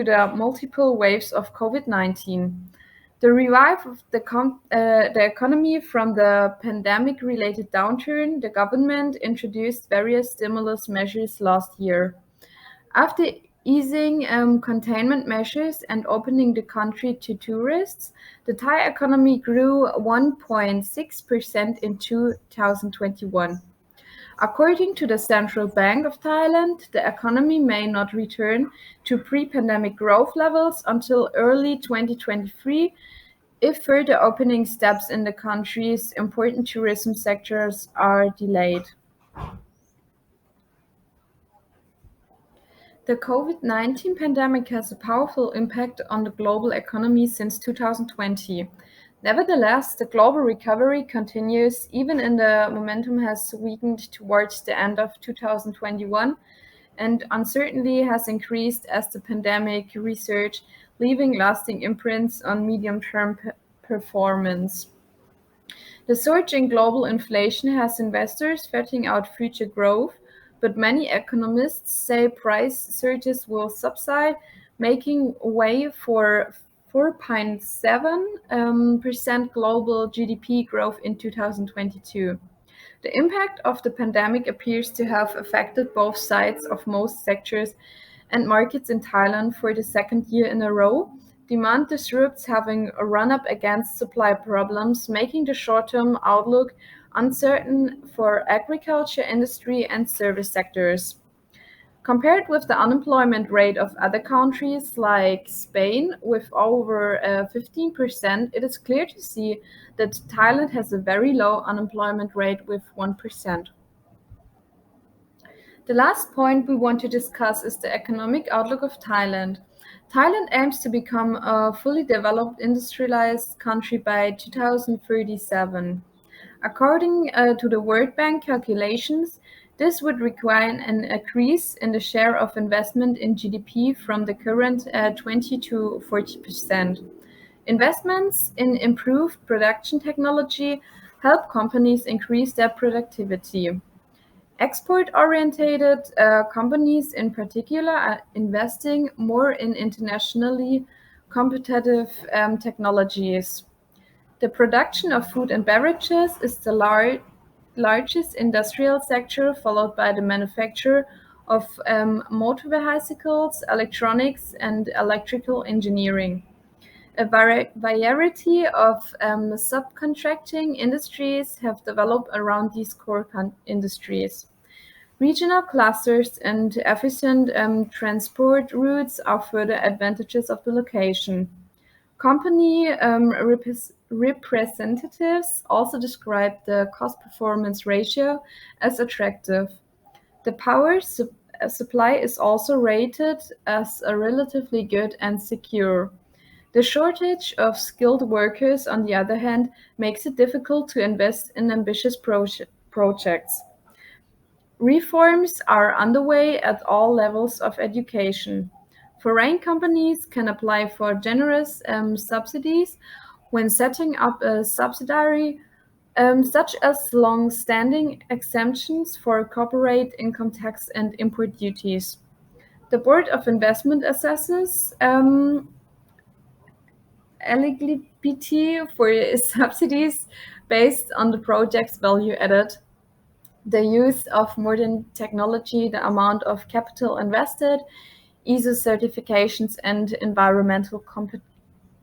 the multiple waves of COVID-19. The revive of the economy from the pandemic-related downturn, the government introduced various stimulus measures last year. After easing containment measures and opening the country to tourists, the Thai economy grew 1.6% in 2021. According to the Central Bank of Thailand, the economy may not return to pre-pandemic growth levels until early 2023 if further opening steps in the country's important tourism sectors are delayed. The COVID-19 pandemic has a powerful impact on the global economy since 2020. Nevertheless, the global recovery continues even as the momentum has weakened towards the end of 2021, and uncertainty has increased as the pandemic resurged, leaving lasting imprints on medium-term performance. The surge in global inflation has investors sweating out future growth, but many economists say price surges will subside, making way for 4.7% global GDP growth in 2022. The impact of the pandemic appears to have affected both sides of most sectors and markets in Thailand for the second year in a row. Demand disrupts having a run-up against supply problems, making the short-term outlook uncertain for agriculture, industry, and service sectors. Compared with the unemployment rate of other countries like Spain with over 15%, it is clear to see that Thailand has a very low unemployment rate with 1%. The last point we want to discuss is the economic outlook of Thailand. Thailand aims to become a fully developed industrialized country by 2037. According to the World Bank calculations, this would require an increase in the share of investment in GDP from the current 20 to 40%. Investments in improved production technology help companies increase their productivity. Export-oriented companies in particular are investing more in internationally competitive technologies. The production of food and beverages is the largest industrial sector, followed by the manufacture of motor bicycles, electronics, and electrical engineering. A variety of subcontracting industries have developed around these core industries. Regional clusters and efficient transport routes are further advantages of the location. Company representatives also describe the cost-performance ratio as attractive. The power supply is also rated as relatively good and secure. The shortage of skilled workers, on the other hand, makes it difficult to invest in ambitious projects. Reforms are underway at all levels of education. Foreign companies can apply for generous subsidies when setting up a subsidiary, such as long-standing exemptions for corporate income tax and import duties. The Board of Investment assesses eligibility for subsidies based on the project's value added, the use of modern technology, the amount of capital invested, ISO certifications, and environmental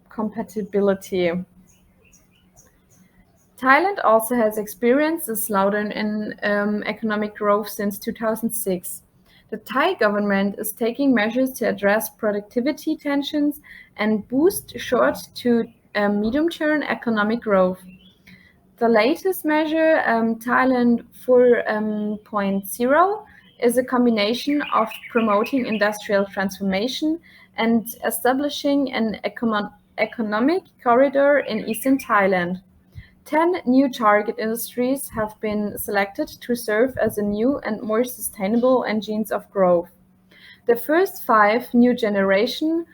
compatibility. Thailand also has experienced a slowdown in economic growth since 2006. The Thai government is taking measures to address productivity tensions and boost short to medium-term economic growth. The latest measure, Thailand 4.0, is a combination of promoting industrial transformation and establishing an economic corridor in eastern Thailand. 10 new target industries have been selected to serve as a new and more sustainable engines of growth. The first 5 new generation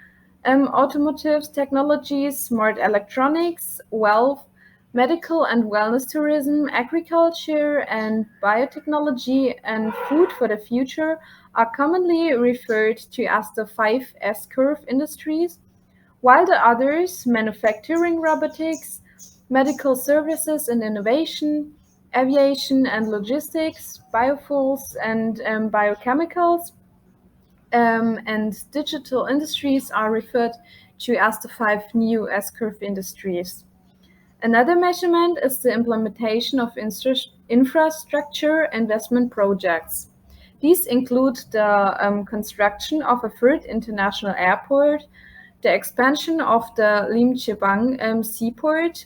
automotive technologies, smart electronics, wealth, medical and wellness tourism, agriculture and biotechnology, and food for the future are commonly referred to as the 5 S-curve industries, while the others, manufacturing robotics, medical services and innovation, aviation and logistics, biofuels and biochemicals, and digital industries are referred to as the 5 new S-curve industries. Another measurement is the implementation of infrastructure investment projects. These include the construction of a third international airport, the expansion of the Lim Chibang seaport,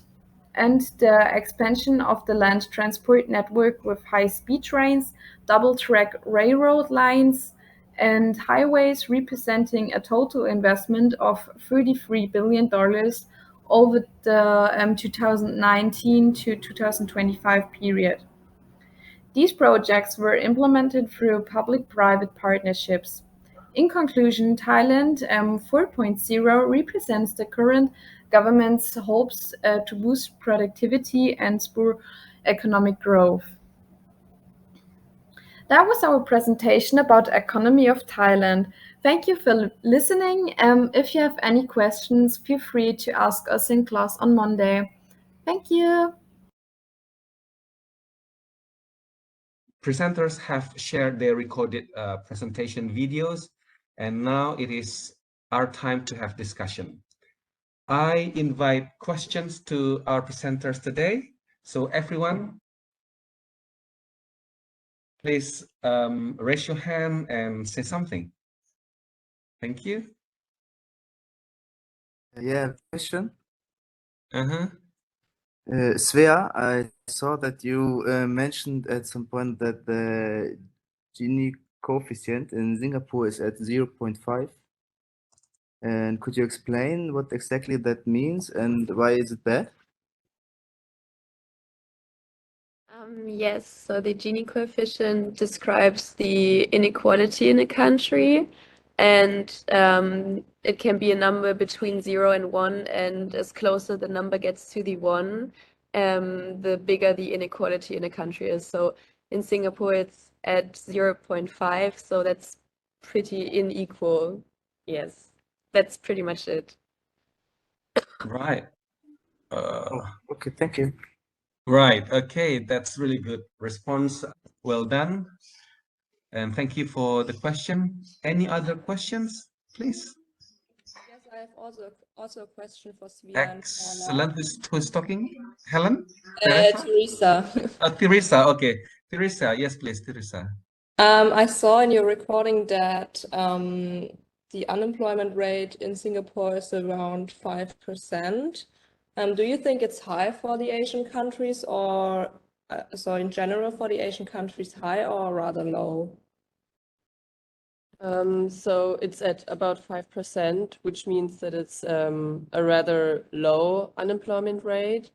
and the expansion of the land transport network with high-speed trains, double-track railroad lines, and highways, representing a total investment of $33 billion over the 2019 to 2025 period. These projects were implemented through public-private partnerships. In conclusion, Thailand 4.0 represents the current government's hopes to boost productivity and spur economic growth. That was our presentation about the economy of Thailand. Thank you for listening. If you have any questions, feel free to ask us in class on Monday. Thank you. Presenters have shared their recorded presentation videos, and now it is our time to have discussion. I invite questions to our presenters today. So everyone, please raise your hand and say something. Thank you. Yeah, question. Uh-huh. Svea, I saw that you mentioned at some point that the Gini coefficient in Singapore is at 0.5. And could you explain what exactly that means and why is it bad? Yes, so the Gini coefficient describes the inequality in a country, and it can be a number between 0 and 1, and as closer the number gets to the 1, the bigger the inequality in a country is. So in Singapore, it's at 0.5, so that's pretty unequal. Yes, that's pretty much it. Right. Okay, thank you. Right. Okay, that's really good response. Well done. And thank you for the question. Any other questions, please? Yes, I have also a question for Svea and Excellent. Who's talking? Helen? Teresa. Teresa. Okay. Teresa. Yes, please, Teresa. I saw in your recording that the unemployment rate in Singapore is around 5%. Do you think it's high for the Asian countries, or so in general for the Asian countries, high or rather low? So it's at about 5%, which means that it's a rather low unemployment rate.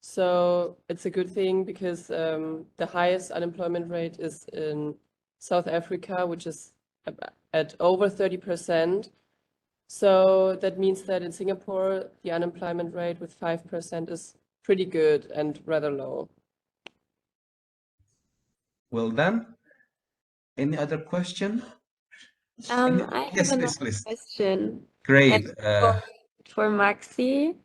So it's a good thing because the highest unemployment rate is in South Africa, which is at over 30%. So that means that in Singapore, the unemployment rate with 5% is pretty good and rather low. Well done. Any other question? I have Yes, another please. question. Great. For Maxi.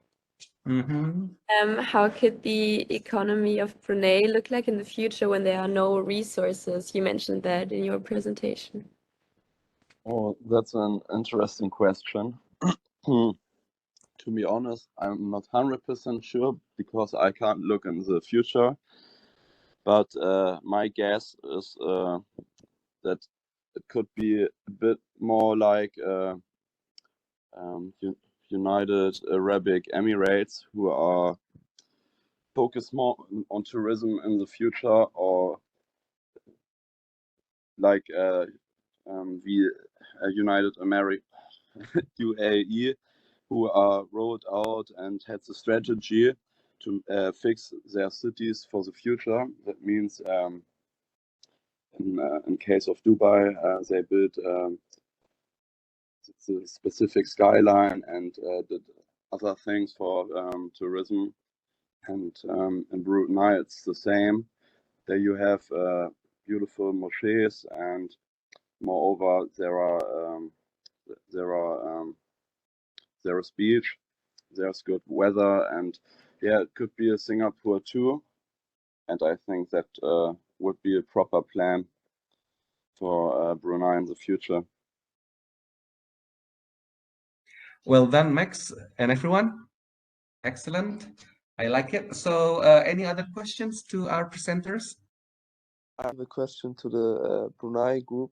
How could the economy of Brunei look like in the future when there are no resources? You mentioned that in your presentation. Oh, that's an interesting question. To be honest, I'm not 100% sure because I can't look in the future. But my guess is that it could be a bit more like United Arab Emirates, who are focused more on tourism in the future, or like the United America UAE, who rolled out and had the strategy to fix their cities for the future. That means in case of Dubai, they built the specific skyline and did other things for tourism. And in Brunei, it's the same. There you have beautiful mosques, and moreover, there are there is beach, there's good weather, and yeah, it could be a Singapore too. And I think that would be a proper plan for Brunei in the future. Well done, Max and everyone. Excellent. I like it. So any other questions to our presenters? I have a question to the Brunei group.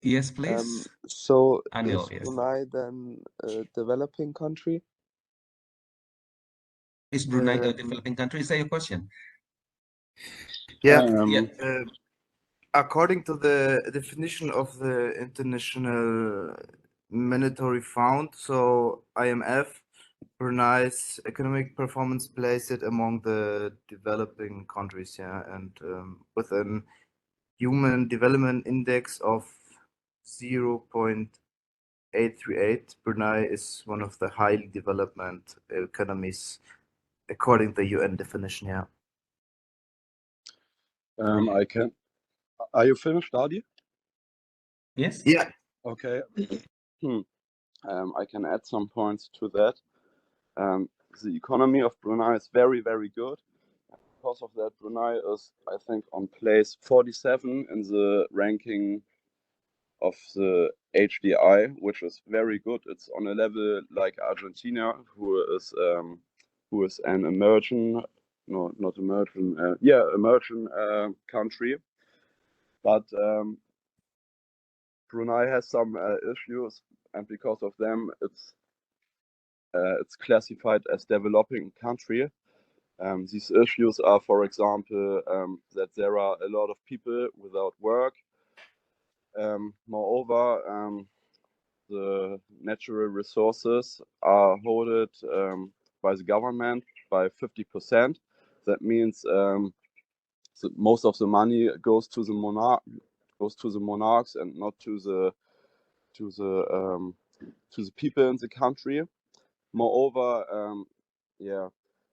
Yes, please. So Anil, is yes. Brunei then a developing country? Is Brunei a developing country? Is that your question? Yeah. Yeah. According to the definition of the International Monetary Fund, so IMF, Brunei's economic performance placed it among the developing countries, yeah, and with an Human Development Index of 0.838, Brunei is one of the highly developed economies according to the UN definition, yeah. I can. Are you finished, Adi? Yes. Yeah. Okay. I can add some points to that. The economy of Brunei is very, very good. Because of that, Brunei is, I think, on place 47 in the ranking of the HDI, which is very good. It's on a level like Argentina, who is an emerging, no, not emerging, emerging country. But Brunei has some issues, and because of them, it's classified as developing country. These issues are, for example, that there are a lot of people without work. Moreover, the natural resources are held by the government by 50%. That means most of the money goes to the monarchs and not to the people in the country. Moreover,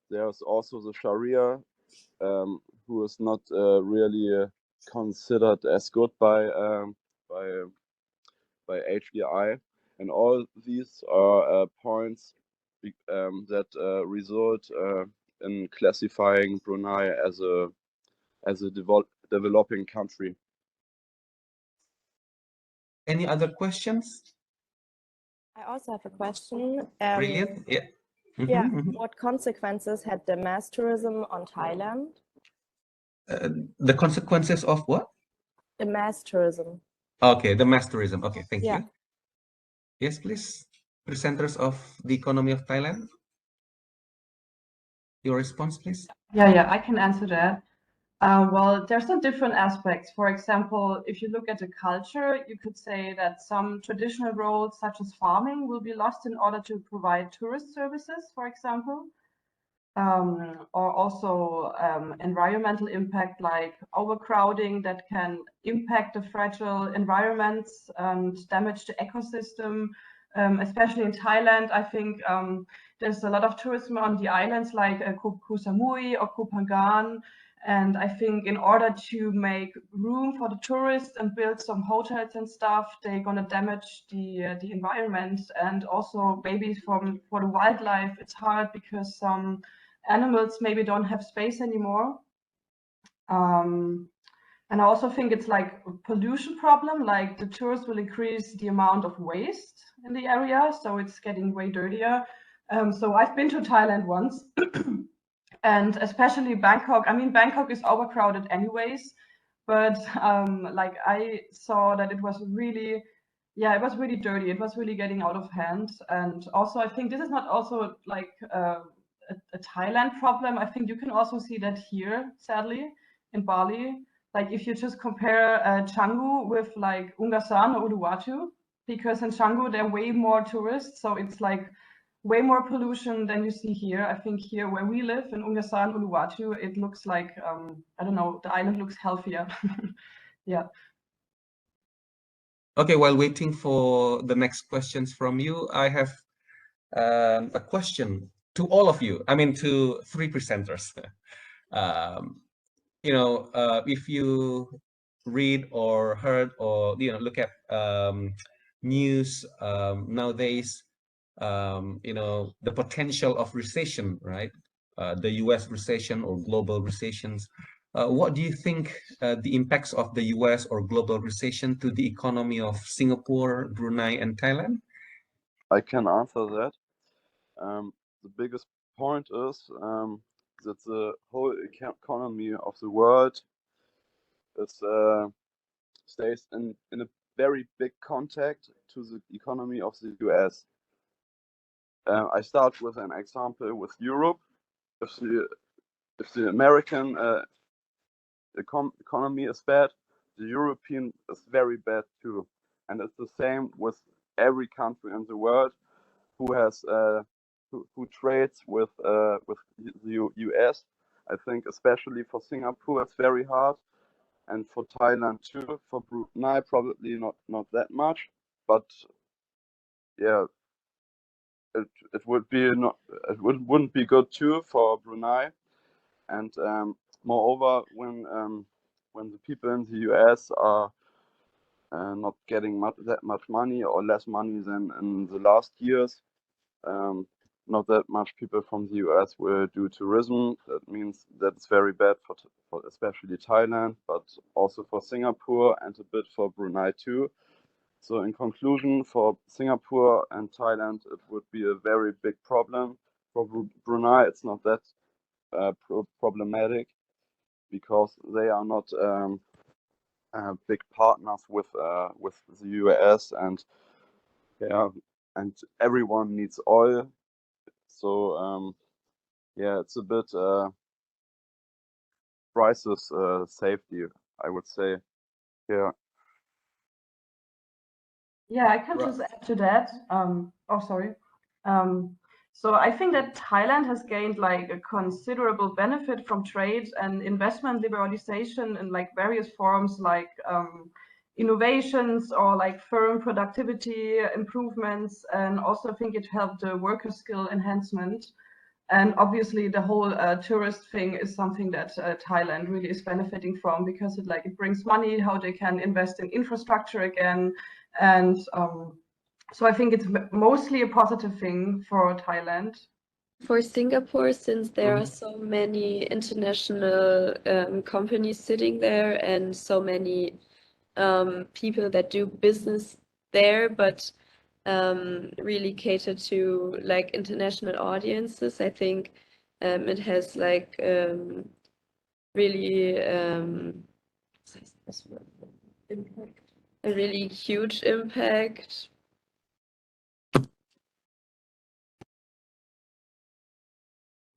there's also the Sharia, who is not really considered as good by HDI, and all these are points that result in classifying Brunei as a developing country. Any other questions? I also have a question. Brilliant. Yeah. Yeah. What consequences had the mass tourism on Thailand? The consequences of what? The mass tourism. Okay, the mass tourism. Okay, thank Yeah. you. Yes, please. Presenters of the economy of Thailand. Your response, please. Yeah, I can answer that. Well, there's some different aspects. For example, if you look at the culture, you could say that some traditional roles, such as farming, will be lost in order to provide tourist services, for example. Or also environmental impact like overcrowding that can impact the fragile environments and damage the ecosystem. Especially in Thailand, I think there's a lot of tourism on the islands like Koh Samui or Koh Phangan. And I think in order to make room for the tourists and build some hotels and stuff, they're going to damage the environment. And also maybe for the wildlife, it's hard because some animals maybe don't have space anymore. And I also think it's like a pollution problem, like the tourists will increase the amount of waste in the area, so it's getting way dirtier. So I've been to Thailand once, and especially Bangkok. I mean, Bangkok is overcrowded anyways, but like I saw that it was really, it was really dirty. It was really getting out of hand. And also, I think this is not also like a Thailand problem. I think you can also see that here, sadly, in Bali. Like if you just compare Canggu with like Ungasan or Uluwatu, because in Canggu there are way more tourists, so it's like way more pollution than you see here. I think here where we live in Ungasan, Uluwatu, it looks like I don't know, the island looks healthier. Yeah. Okay, while waiting for the next questions from you, I have a question to all of you. I mean, to three presenters. If you read or heard or look at news nowadays, the potential of recession, right? The US recession or global recessions. What do you think the impacts of the US or global recession to the economy of Singapore, Brunei, and Thailand? I can answer that. The biggest point is that the whole economy of the world is, stays in a very big contact to the economy of the US. I start with an example with Europe. If the American economy is bad, the European is very bad too, and it's the same with every country in the world who has who trades with the US. I think especially for Singapore it's very hard, and for Thailand too. For Brunei probably not that much, but yeah, it would be not wouldn't be good too for Brunei. And moreover, when the people in the US are not getting that much money or less money than in the last years, not that much people from the US will do tourism. That means that's very bad for especially Thailand, but also for Singapore and a bit for Brunei too. So in conclusion, for Singapore and Thailand, it would be a very big problem. For Brunei, it's not that problematic because they are not big partners with the US, and yeah, and everyone needs oil. So yeah, it's a bit crisis safety, I would say. Yeah. Yeah, I can just add to that. Oh, sorry. So I think that Thailand has gained like a considerable benefit from trade and investment liberalization in like various forms, like innovations or like firm productivity improvements, and also I think it helped the worker skill enhancement. And obviously the whole tourist thing is something that Thailand really is benefiting from, because it brings money, how they can invest in infrastructure again. And so I think it's mostly a positive thing for Thailand. For Singapore, since there are so many international companies sitting there and so many people that do business there, but really cater to like international audiences, I think it has like really impact, a really huge impact.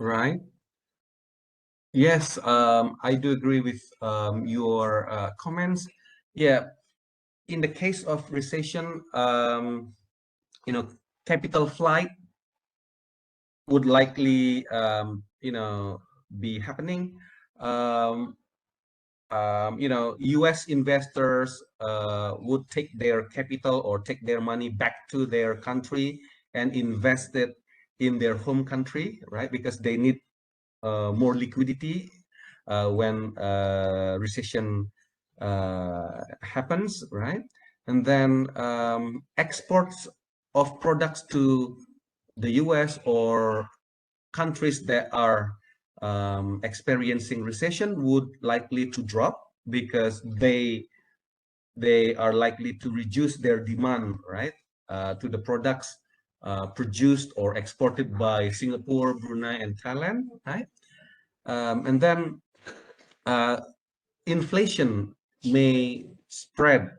Right. Yes, I do agree with your comments. Yeah, in the case of recession, capital flight would likely, be happening. US investors would take their capital or take their money back to their country and invest it in their home country, right? Because they need more liquidity when recession happens, right? And then exports of products to the US or countries that are experiencing recession would likely to drop, because they are likely to reduce their demand, right, to the products produced or exported by Singapore, Brunei, and Thailand, right? And then inflation may spread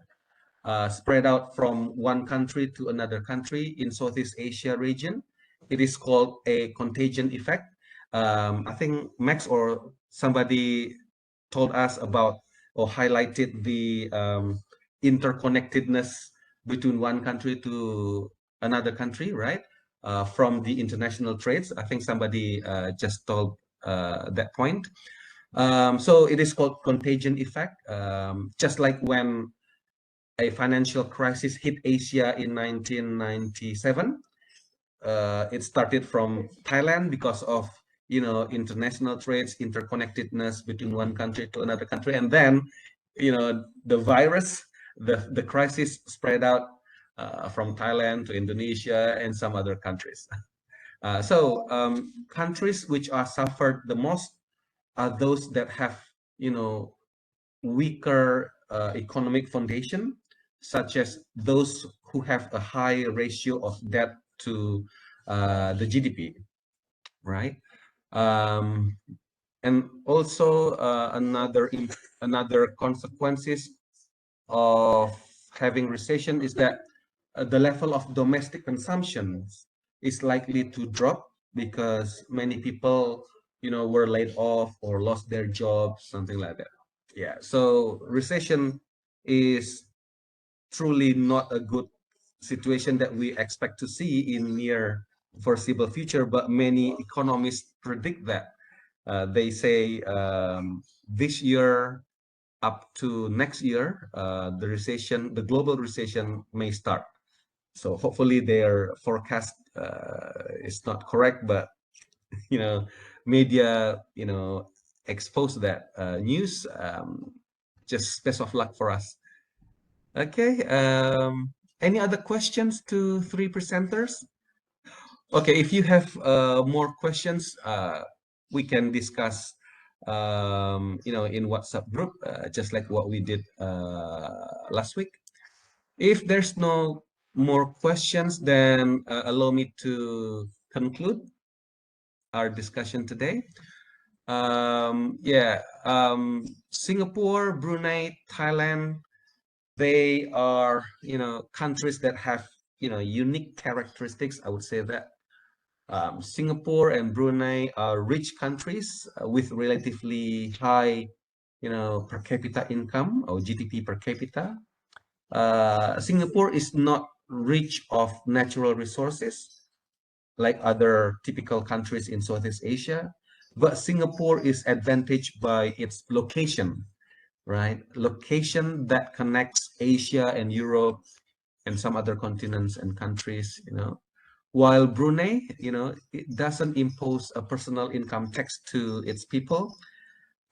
out from one country to another country in Southeast Asia region. It is called a contagion effect. I think Max or somebody told us about or highlighted the interconnectedness between one country to another country, right? From the international trades. I think somebody just told that point. So it is called contagion effect. Just like when a financial crisis hit Asia in 1997. It started from Thailand because of international trades, interconnectedness between one country to another country, and then the virus, the crisis spread out from Thailand to Indonesia and some other countries. So countries which are suffered the most are those that have, weaker economic foundation, such as those who have a high ratio of debt to the GDP, right? And also another consequences of having recession is that the level of domestic consumption is likely to drop because many people, were laid off or lost their jobs, something like that. Yeah, so recession is truly not a good situation that we expect to see in near foreseeable future, but many economists predict that. They say this year up to next year, the global recession may start. So hopefully their forecast is not correct, but media expose that news. Just best of luck for us. Okay. Any other questions to three presenters? Okay, if you have more questions, we can discuss in WhatsApp group, just like what we did last week. If there's no more questions, then allow me to conclude our discussion today. Singapore, Brunei, Thailand, they are, countries that have, unique characteristics. I would say that Singapore and Brunei are rich countries with relatively high, per capita income or GDP per capita. Singapore is not rich of natural resources like other typical countries in Southeast Asia, but Singapore is advantaged by its location, right? Location that connects Asia and Europe and some other continents and countries, while Brunei, it doesn't impose a personal income tax to its people.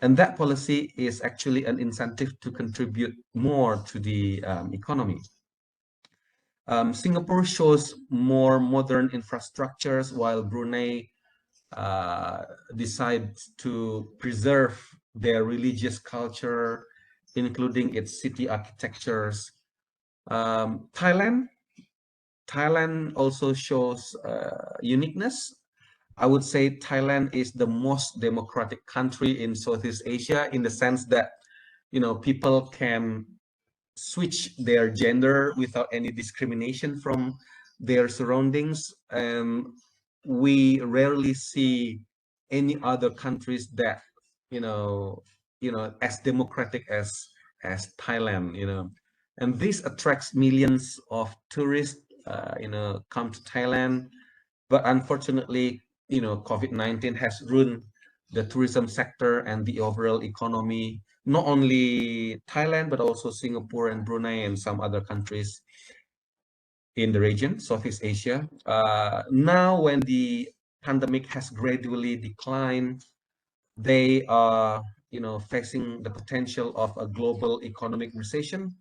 And that policy is actually an incentive to contribute more to the economy. Singapore shows more modern infrastructures, while Brunei decides to preserve their religious culture, including its city architectures. Thailand also shows uniqueness. I would say Thailand is the most democratic country in Southeast Asia in the sense that, people can switch their gender without any discrimination from their surroundings. And we rarely see any other countries that, as democratic as Thailand, and this attracts millions of tourists, come to Thailand. But unfortunately, COVID-19 has ruined the tourism sector and the overall economy, not only Thailand, but also Singapore and Brunei and some other countries in the region, Southeast Asia. Now, when the pandemic has gradually declined, they are, facing the potential of a global economic recession.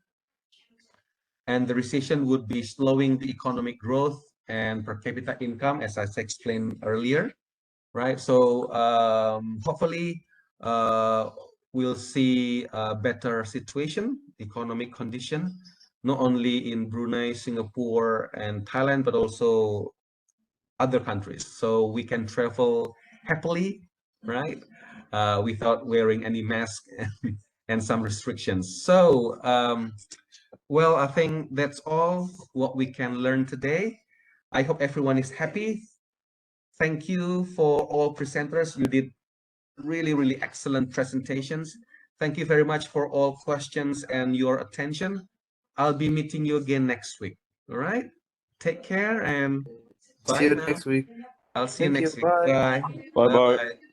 And the recession would be slowing the economic growth and per capita income, as I explained earlier, right? So hopefully we'll see a better situation, economic condition, not only in Brunei, Singapore, and Thailand, but also other countries. So we can travel happily, right? Without wearing any mask and some restrictions. So, well, I think that's all what we can learn today. I hope everyone is happy. Thank you for all presenters. You did really, really excellent presentations. Thank you very much for all questions and your attention. I'll be meeting you again next week. All right. Take care and bye. See you next week. I'll see you next week. Bye. Bye. Bye bye. Bye.